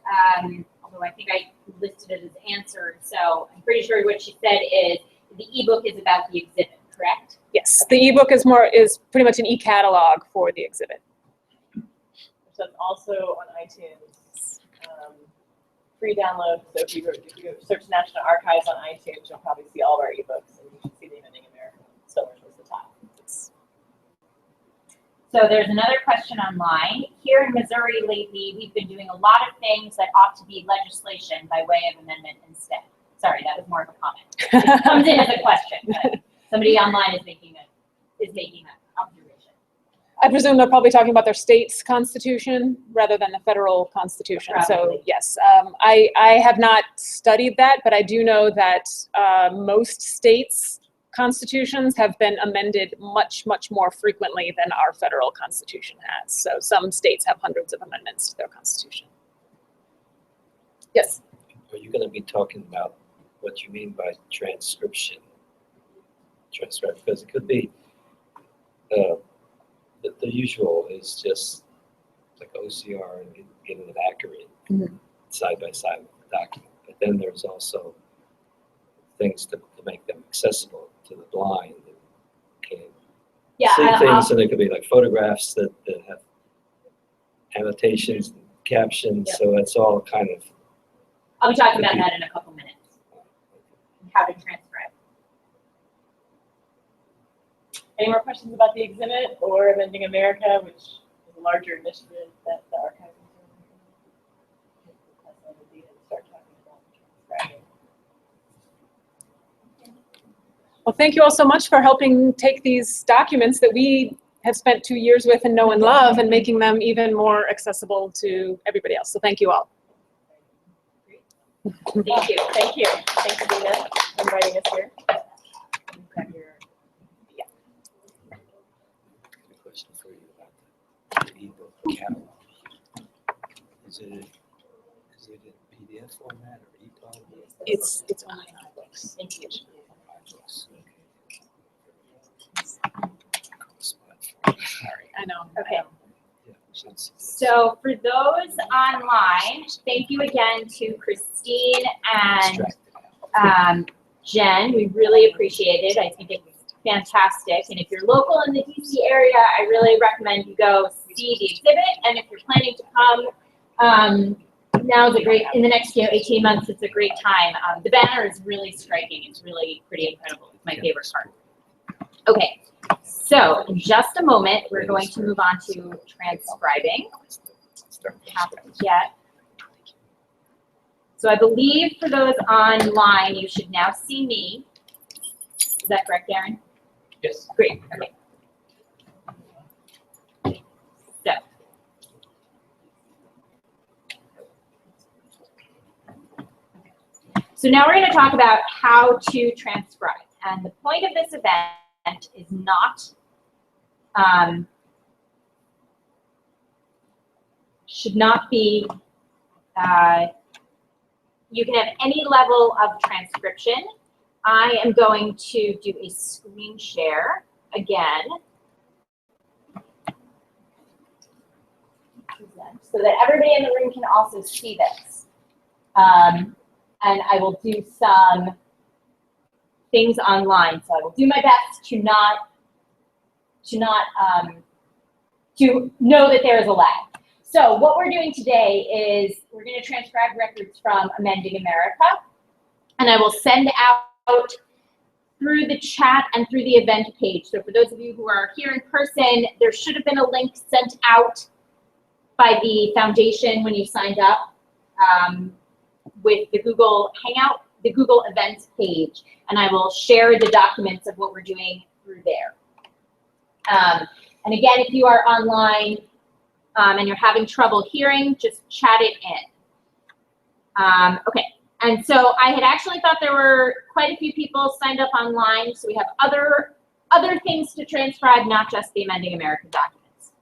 although I think I listed it as answered, so I'm pretty sure what she said is the ebook is about the exhibit, correct? Yes, the ebook is pretty much an e-catalog for the exhibit. So it's also on iTunes, free download. So if you search National Archives on iTunes, you'll probably see all of our ebooks, and you can see the Amending America. So was the top. So there's another question online. Here in Missouri lately, we've been doing a lot of things that ought to be legislation by way of amendment instead. Sorry, that was more of a comment. It comes in as a question, but somebody online is making that observation. I presume they're probably talking about their state's constitution rather than the federal constitution. Probably. So yes, I have not studied that, but I do know that most states' constitutions have been amended much, much more frequently than our federal constitution has. So some states have hundreds of amendments to their constitution. Yes. Are you going to be talking about what you mean by transcription? Because it could be the usual is just like OCR and getting it accurate Mhm. side by side with the document. But then there's also things to make them accessible to the blind and can't Yeah, see I'll- things. So there could be like photographs that have annotations, and captions. Yep. So it's all kind of. I'll be talking about that in a couple minutes, how to transcribe. Any more questions about the exhibit or Amending America, which is a larger initiative that the archive is doing? Start talking about transcribing. Well, thank you all so much for helping take these documents that we have spent 2 years with and know and love and making them even more accessible to everybody else. So thank you all. Thank you. Thank you. Thank you, Dina, for inviting us here. You've got your- A question for you about the ebook catalog. Is it in PDF format or EPUB? It's only iBooks. Thank you. Sorry. I know. Okay. Yeah, since- So for those online, thank you again to Christine and Distracted. Jen. We really appreciate it. I think it's fantastic. And if you're local in the DC area, I really recommend you go see the exhibit. And if you're planning to come, now is a great, in the next 18 months, it's a great time. The banner is really striking. It's really pretty incredible. It's my favorite part. Okay, so in just a moment, we're going to move on to transcribing. Haven't yet. So I believe for those online, you should now see me. Is that correct, Darren? Yes. Great, okay. So now we're going to talk about how to transcribe. And the point of this event is not, should not be, you can have any level of transcription. I am going to do a screen share again, so that everybody in the room can also see this. And I will do some things online. So I will do my best to know that there is a lag. So what we're doing today is we're going to transcribe records from Amending America, and I will send out through the chat and through the event page. So for those of you who are here in person, there should have been a link sent out by the foundation when you signed up with the Google Hangout, the Google Events page, and I will share the documents of what we're doing through there. And again, if you are online and you're having trouble hearing, just chat it in. Okay, and so I had actually thought there were quite a few people signed up online, so we have other things to transcribe, not just the Amending America documents.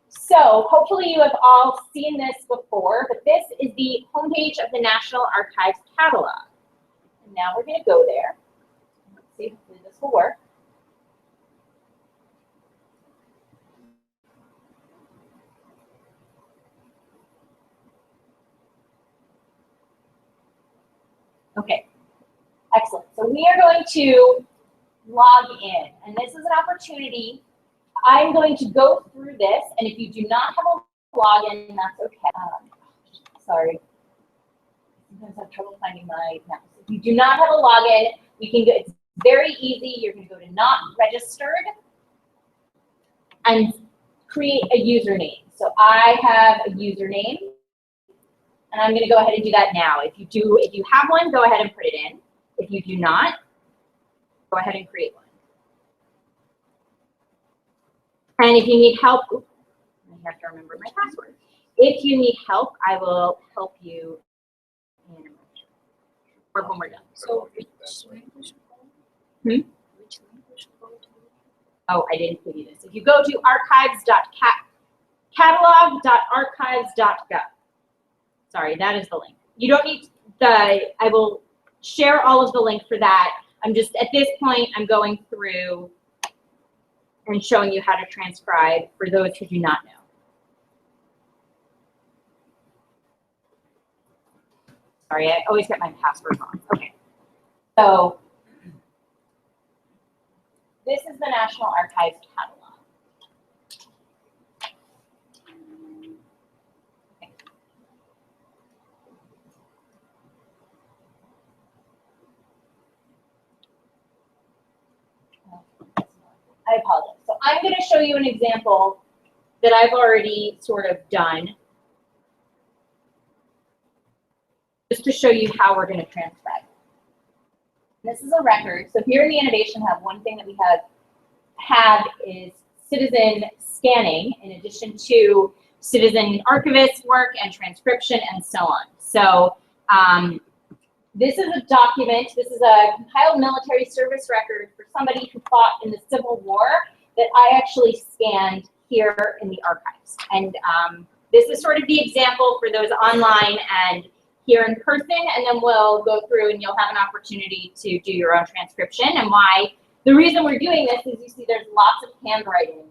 So hopefully you have all seen this before, but this is the homepage of the National Archives catalog. And now we're going to go there. Let's see, hopefully this will work. Okay, excellent. So we are going to log in, and this is an opportunity. I'm going to go through this, and if you do not have a login, that's okay. Sorry. Sometimes I have trouble finding my mouse. If you do not have a login, we can go, it's very easy. You're going to go to not registered and create a username. So I have a username, and I'm going to go ahead and do that now. If you have one, go ahead and put it in. If you do not, go ahead and create one. And if you need help, oops, I have to remember my password. If you need help, I will help you in a moment, or when we're done. So, Oh, I didn't give you this. If you go to catalog.archives.gov. Sorry, that is the link. You don't need I will share all of the link for that. I'm just, at this point, I'm going through and showing you how to transcribe for those who do not know. Sorry, I always get my password wrong. Okay. So this is the National Archives catalog. I apologize. So I'm going to show you an example that I've already sort of done, just to show you how we're going to transcribe. This is a record. So here in the Innovation Hub, one thing that we have is citizen scanning, in addition to citizen archivist work and transcription and so on. So this is a document, this is a compiled military service record for somebody who fought in the Civil War that I actually scanned here in the archives. And this is sort of the example for those online and here in person, and then we'll go through and you'll have an opportunity to do your own transcription. And why, the reason we're doing this is you see there's lots of handwriting.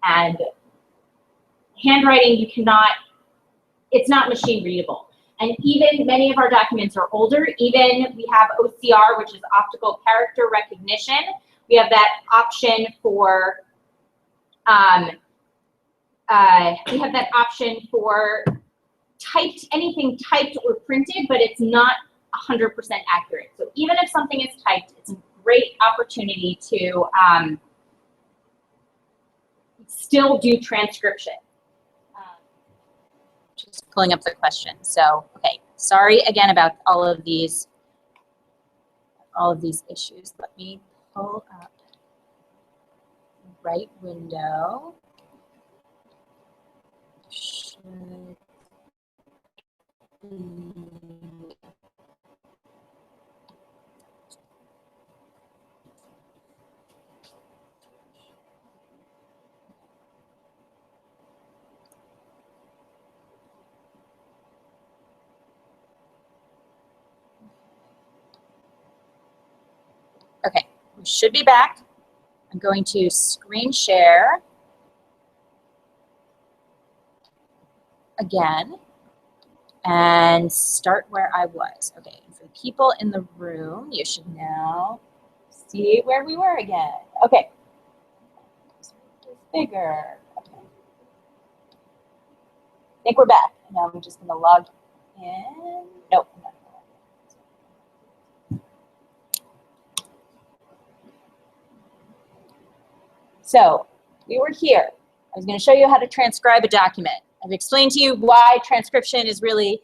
And handwriting, you cannot, it's not machine readable. And even many of our documents are older. Even we have OCR, which is optical character recognition. We have that option for typed, anything typed or printed, but it's not 100% accurate. So even if something is typed, it's a great opportunity to still do transcription. Just pulling up the question. So, okay, sorry again about all of these issues. Let me pull up the right window. Should be. Okay, we should be back. I'm going to screen share again and start where I was. Okay, and for the people in the room, you should now see where we were again. Okay, it's bigger. Okay, I think we're back. Now I'm just gonna log in. Nope. I'm not. So we were here. I was going to show you how to transcribe a document. I've explained to you why transcription is really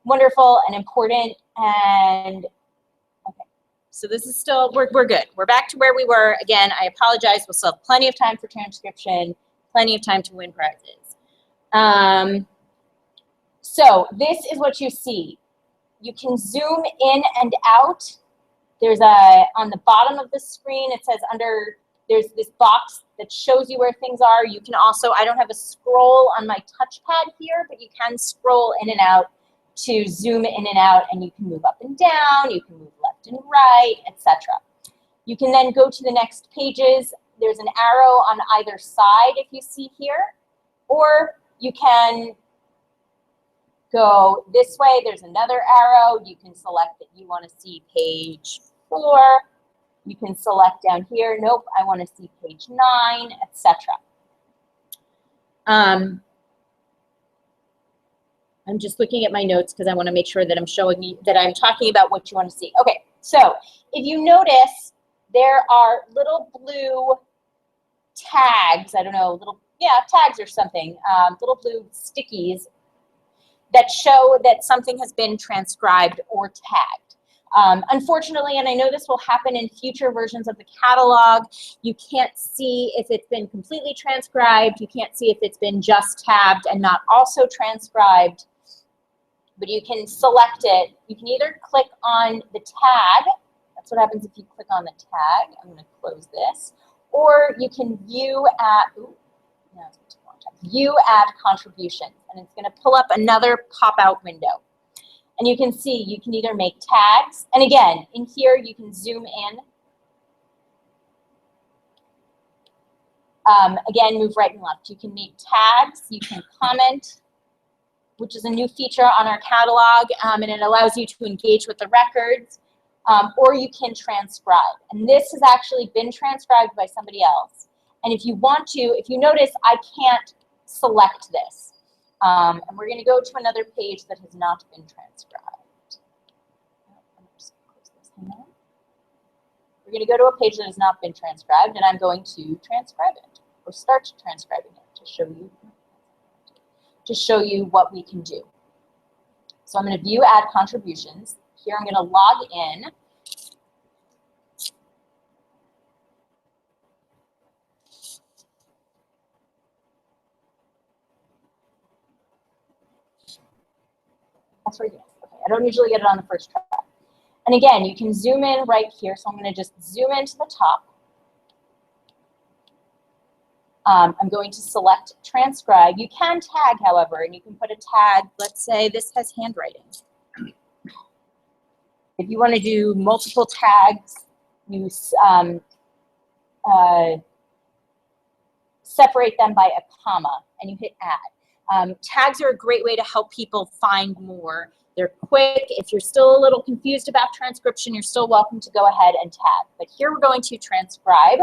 wonderful and important. And okay, so this is still, we're good. We're back to where we were. Again, I apologize. We'll still have plenty of time for transcription, plenty of time to win prizes. So this is what you see. You can zoom in and out. There's on the bottom of the screen, it says there's this box that shows you where things are. You can also, I don't have a scroll on my touchpad here, but you can scroll in and out to zoom in and out, and you can move up and down, you can move left and right, etc. You can then go to the next pages. There's an arrow on either side if you see here, or you can go this way. There's another arrow. You can select that you want to see page 4. You can select down here, nope, I want to see page 9, etc. I'm just looking at my notes because I want to make sure that I'm showing you that I'm talking about what you want to see. Okay, so if you notice, there are little blue tags, I don't know, tags or something, little blue stickies that show that something has been transcribed or tagged. Unfortunately, and I know this will happen in future versions of the catalog, you can't see if it's been completely transcribed, you can't see if it's been just tabbed and not also transcribed, but you can select it. You can either click on the tag, that's what happens if you click on the tag, I'm going to close this, or you can view add contributions, and it's going to pull up another pop-out window. And you can see, you can either make tags, and again, in here you can zoom in. Again, move right and left. You can make tags, you can comment, which is a new feature on our catalog, and it allows you to engage with the records, or you can transcribe. And this has actually been transcribed by somebody else. And if you want to, if you notice, I can't select this. And we're going to go to another page that has not been transcribed. We're going to go to a page that has not been transcribed, and I'm going to transcribe it, or start transcribing it to show you what we can do. So I'm going to view add contributions. Here I'm going to log in. That's right. Okay, I don't usually get it on the first try. And again, you can zoom in right here. So I'm going to just zoom into the top. I'm going to select transcribe. You can tag, however, and you can put a tag. Let's say this has handwriting. If you want to do multiple tags, you separate them by a comma, and you hit add. Tags are a great way to help people find more. They're quick. If you're still a little confused about transcription, you're still welcome to go ahead and tag. But here we're going to transcribe.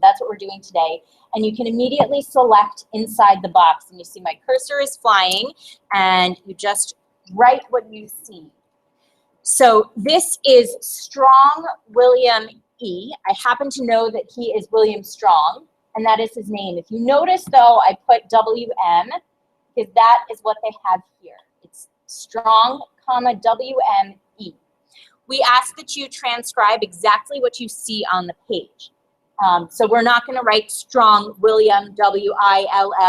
That's what we're doing today. And you can immediately select inside the box. And you see my cursor is flying, and you just write what you see. So this is Strong William E. I happen to know that he is William Strong, and that is his name. If you notice, though, I put WM, because that is what they have here. It's Strong, comma, WME. We ask that you transcribe exactly what you see on the page. So we're not going to write Strong William, WILLIAM.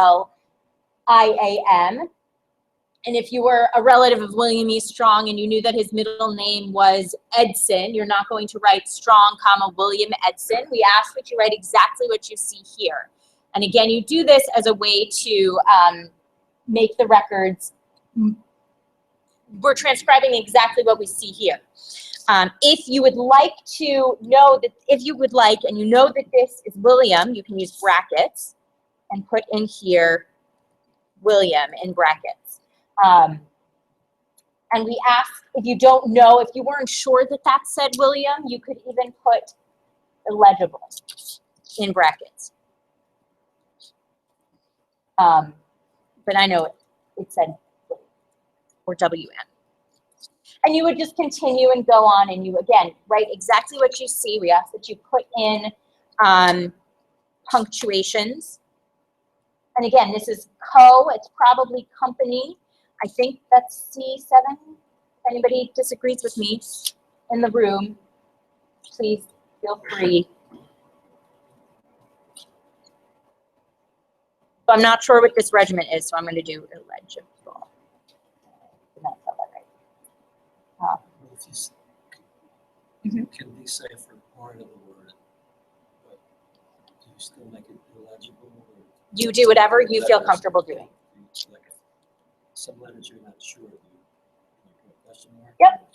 And if you were a relative of William E. Strong and you knew that his middle name was Edson, you're not going to write Strong, comma, William Edson. We ask that you write exactly what you see here. And again, you do this as a way to make the records. We're transcribing exactly what we see here. If you would like to know that, if you would like, and you know that this is William, you can use brackets and put in here William in brackets. And we ask, if you don't know, if you weren't sure that that said William, you could even put illegible in brackets. But I know it said William or WM. And you would just continue and go on, and you, again, write exactly what you see. We ask that you put in punctuations. And again, this is co, it's probably company. I think that's C7. If anybody disagrees with me in the room, please feel free. So I'm not sure what this regiment is, so I'm going to do illegible. Can decipher part of the word, but do you still make it illegible? Or you do whatever you feel comfortable doing. Like some letters you're not sure. Do you put a question mark? Yep.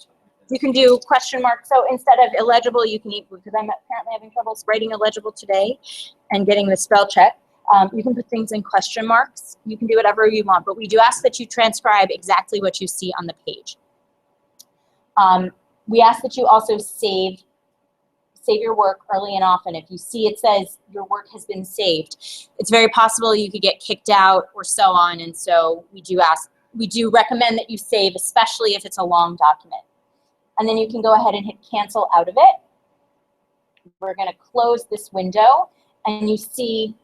You can do question mark. So instead of illegible, you can, because I'm apparently having trouble writing illegible today and getting the spell check, you can put things in question marks. You can do whatever you want, but we do ask that you transcribe exactly what you see on the page. We ask that you also save your work early and often. If you see it says your work has been saved, it's very possible you could get kicked out or so on. And so we do recommend that you save, especially if it's a long document. And then you can go ahead and hit cancel out of it. We're going to close this window, and you see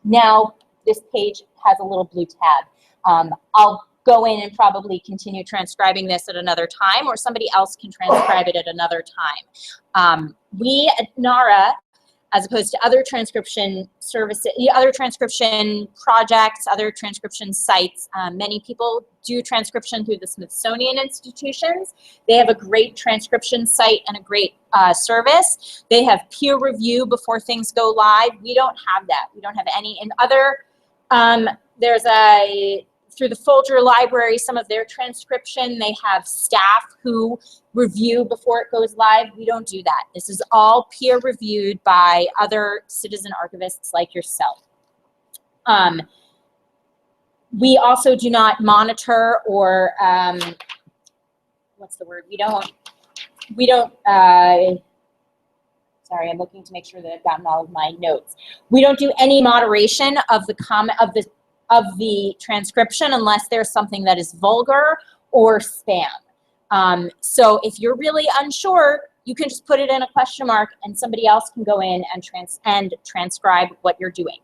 now this page has a little blue tab. I'll go in and probably continue transcribing this at another time, or somebody else can transcribe it at another time. We at NARA, as opposed to other transcription services, other transcription projects, other transcription sites, many people do transcription through the Smithsonian institutions. They have a great transcription site and a great service. They have peer review before things go live. We don't have that. We don't have any. In other, there's through the Folger Library, some of their transcription, they have staff who review before it goes live. We don't do that. This is all peer reviewed by other citizen archivists like yourself. We also do not monitor or, what's the word? We don't, sorry, I'm looking to make sure that I've gotten all of my notes. We don't do any moderation of the transcription unless there's something that is vulgar or spam. So if you're really unsure, you can just put it in a question mark and somebody else can go in and transcribe what you're doing.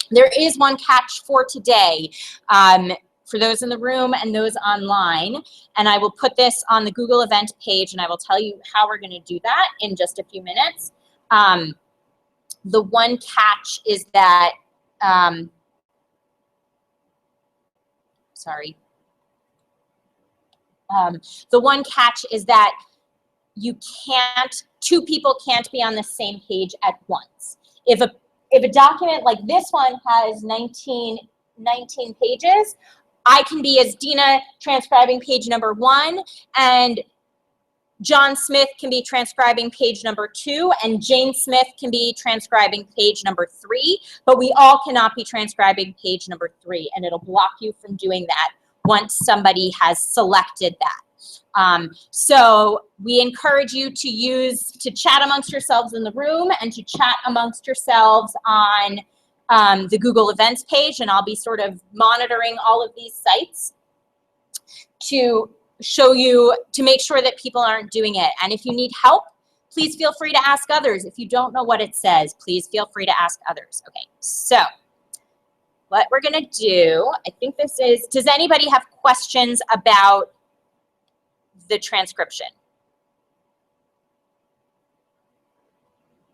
There is one catch for today, for those in the room and those online, and I will put this on the Google event page and I will tell you how we're going to do that in just a few minutes. The one catch is that, the one catch is that two people can't be on the same page at once. If a document like this one has 19 pages, I can be as Dina transcribing page number 1, and John Smith can be transcribing page number 2, and Jane Smith can be transcribing page number 3, but we all cannot be transcribing page number 3, and it'll block you from doing that once somebody has selected that. So we encourage you to chat amongst yourselves in the room and to chat amongst yourselves on the Google Events page, and I'll be sort of monitoring all of these sites to show you, to make sure that people aren't doing it. And if you need help, please feel free to ask others. If you don't know what it says, please feel free to ask others. Okay, so what we're gonna do, I think this is, does anybody have questions about the transcription?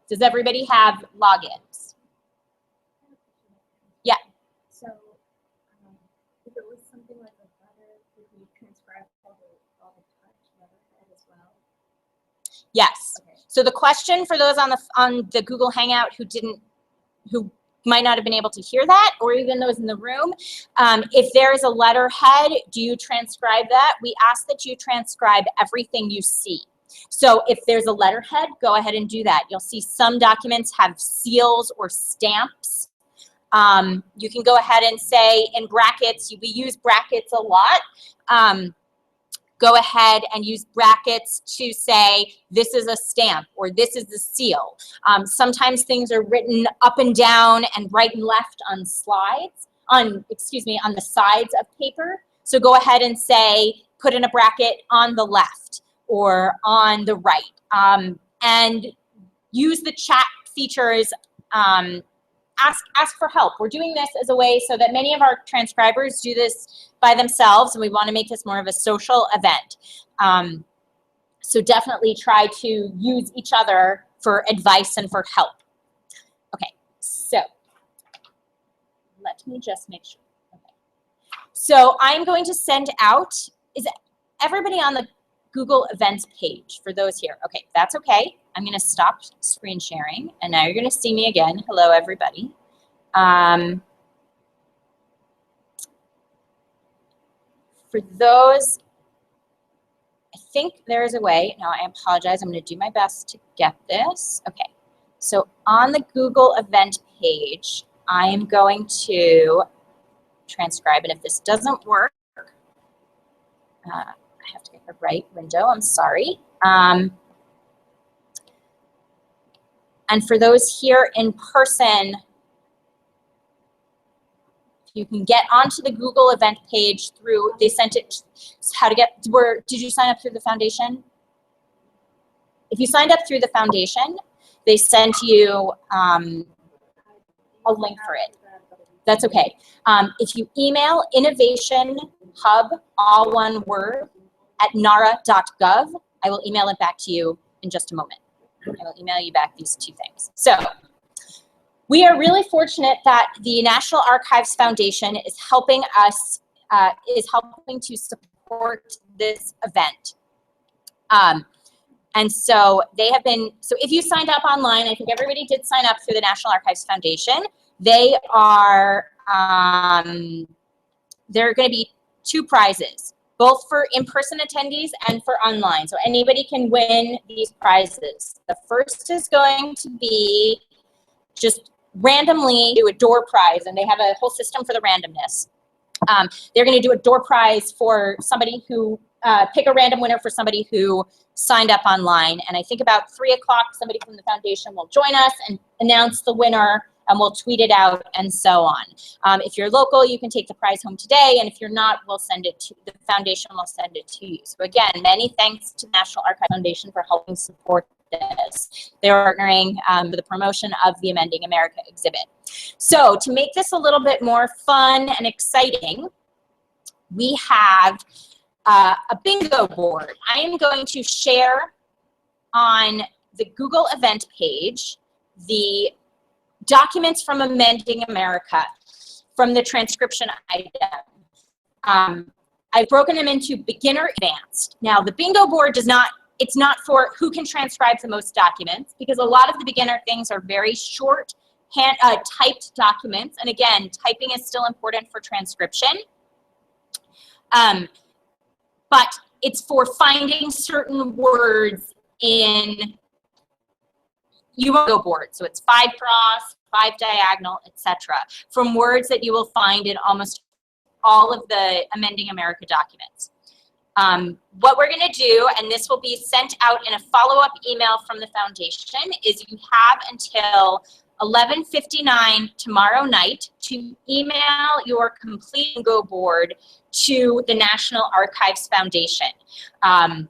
Does everybody have logins? Yeah. So, if it was something like a letter, would we transcribe all the touch letterhead as well? Yes. Okay. So the question for those on the Google Hangout who might not have been able to hear that, or even those in the room, if there is a letterhead, do you transcribe that? We ask that you transcribe everything you see. So if there's a letterhead, go ahead and do that. You'll see some documents have seals or stamps. You can go ahead and say in brackets, we use brackets a lot. Go ahead and use brackets to say, this is a stamp or this is a seal. Sometimes things are written up and down and right and left on slides, on the sides of paper. So go ahead and say, put in a bracket on the left or on the right. And use the chat features. Ask for help. We're doing this as a way so that many of our transcribers do this by themselves, and we want to make this more of a social event. So definitely try to use each other for advice and for help. Okay, so let me just make sure. Okay. So I'm going to send out, is everybody on the Google Events page for those here? Okay, that's okay. I'm going to stop screen sharing, and now you're going to see me again. Hello, everybody. For those, I think there is a way. Now, I apologize. I'm going to do my best to get this. Okay, so on the Google Event page, I am going to transcribe, and if this doesn't work, I have to get the right window. I'm sorry. And for those here in person, you can get onto the Google event page through, they sent it, how to get, did you sign up through the foundation? If you signed up through the foundation, they sent you a link for it. That's okay. If you email innovationhub, all one word, at nara.gov, I will email it back to you in just a moment. I will email you back these two things. So we are really fortunate that the National Archives Foundation is helping us, helping to support this event. And so they have been, so if you signed up online, I think everybody did sign up through the National Archives Foundation. They are, there are going to be 2 prizes, both for in-person attendees and for online. So anybody can win these prizes. The first is going to be just randomly do a door prize, and they have a whole system for the randomness. They're going to do a door prize for somebody who, pick a random winner for somebody who signed up online. And I think about 3 o'clock, somebody from the foundation will join us and announce the winner, and we'll tweet it out and so on. If you're local, you can take the prize home today. And if you're not, we'll send it to, the foundation will send it to you. So again, many thanks to the National Archives Foundation for helping support this. They're partnering with the promotion of the Amending America exhibit. So to make this a little bit more fun and exciting, we have a bingo board. I am going to share on the Google event page the documents from Amending America from the transcription item. I've broken them into beginner, advanced. Now the bingo board does not, it's not for who can transcribe the most documents, because a lot of the beginner things are very short, typed documents. And again, typing is still important for transcription. But it's for finding certain words in bingo board. So it's 5 cross, 5 diagonal, etc. from words that you will find in almost all of the Amending America documents. What we're going to do, and this will be sent out in a follow-up email from the foundation, is you have until 11:59 tomorrow night to email your complete bingo board to the National Archives Foundation. I'm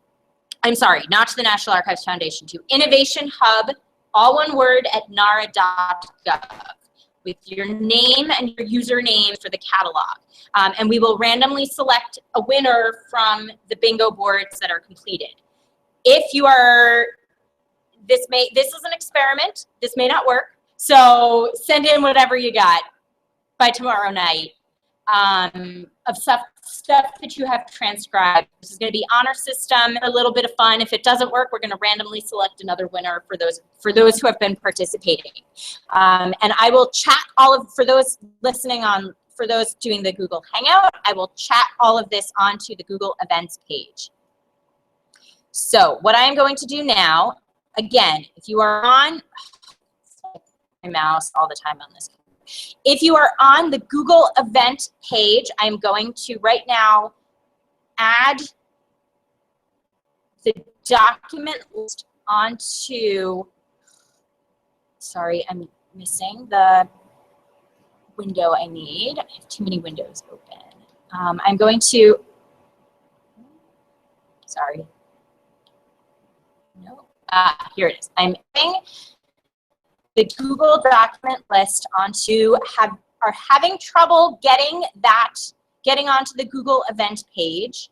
sorry, not to the National Archives Foundation, to Innovation Hub, all one word, at nara.gov, with your name and your username for the catalog. And we will randomly select a winner from the bingo boards that are completed. If you are, this is an experiment, this may not work, so send in whatever you got by tomorrow night of stuff that you have transcribed. This is going to be honor system, a little bit of fun. If it doesn't work, we're going to randomly select another winner for those who have been participating. And I will chat for those listening on, for those doing the Google Hangout, I will chat all of this onto the Google Events page. So what I am going to do now, again, if you are on my mouse all the time on this. If you are on the Google event page, I'm going to right now add the document list onto, sorry, I'm missing the window I need. I have too many windows open. I'm going to, sorry. No, here it is. I'm adding the Google document list onto, are having trouble getting onto the Google event page.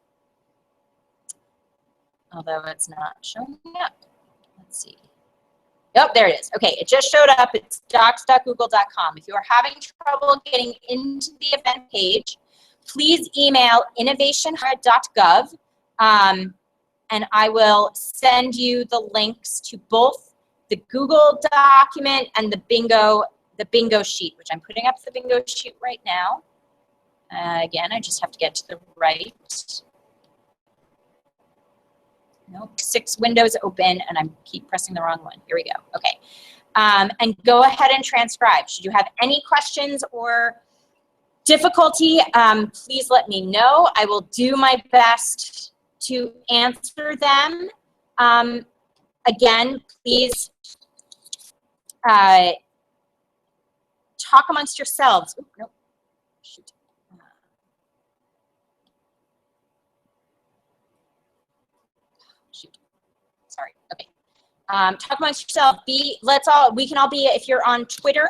Although it's not showing up. Let's see. Yep, there it is. Okay, it just showed up. It's docs.google.com. If you are having trouble getting into the event page, please email innovation.gov, and I will send you the links to both the Google document and the bingo sheet, which I'm putting up the bingo sheet right now. Again, I just have to get to the right. Nope, 6 windows open, and I keep pressing the wrong one. Here we go. Okay, and go ahead and transcribe. Should you have any questions or difficulty, please let me know. I will do my best to answer them. Again, please talk amongst yourselves. Ooh, nope. Shoot. Shoot. Sorry. Okay. Talk amongst yourself. We can all be, if you're on Twitter,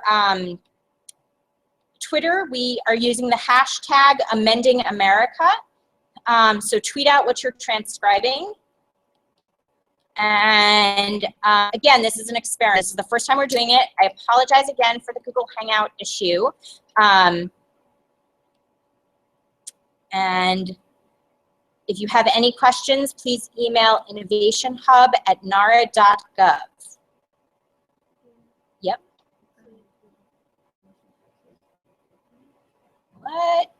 we are using the hashtag Amending America. So tweet out what you're transcribing. And again, this is an experiment. This is the first time we're doing it. I apologize again for the Google Hangout issue. And if you have any questions, please email innovationhub@nara.gov. Yep. What?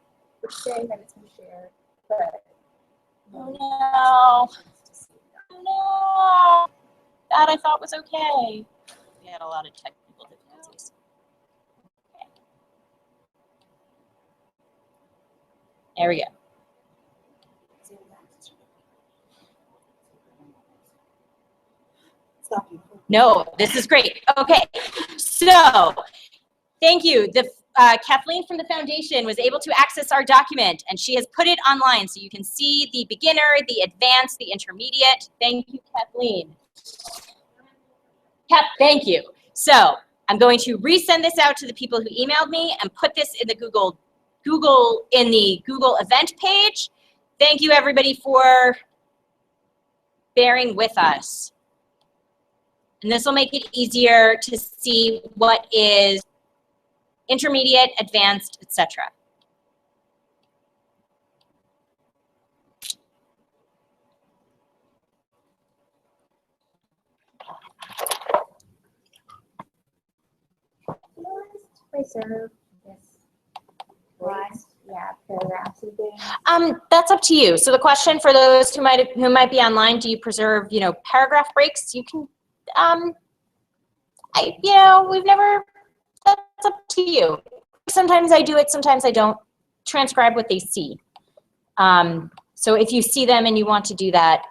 It's saying that it's been shared, but Oh no. No, that I thought was okay. We had a lot of technical difficulties. Okay. There we go. No, this is great. Okay, so thank you. Kathleen from the foundation was able to access our document, and she has put it online so you can see the beginner, the advanced, the intermediate. Thank you, Kathleen. Thank you. So I'm going to resend this out to the people who emailed me and put this in the Google event page. Thank you, everybody, for bearing with us. And this will make it easier to see what is intermediate, advanced, etc. Preserve this last, paragraphs and things. That's up to you. So the question for those who might be online: do you preserve, paragraph breaks? You can. We've never. That's up to you. Sometimes I do it. Sometimes I don't. Transcribe what they see. So if you see them and you want to do that,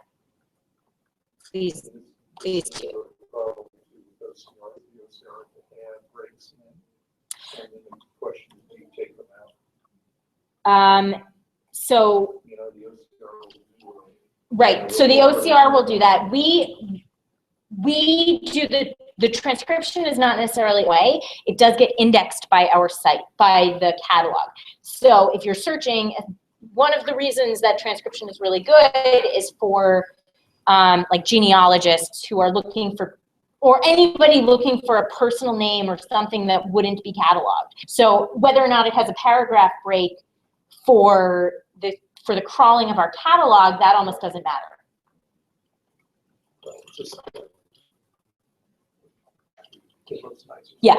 please do. So right. So the OCR will do that. We do the transcription is not necessarily a way. It does get indexed by our site, by the catalog. So if you're searching, one of the reasons that transcription is really good is for like genealogists who are looking for, or anybody looking for a personal name or something that wouldn't be cataloged. So whether or not it has a paragraph break for the crawling of our catalog, that almost doesn't matter. Yeah,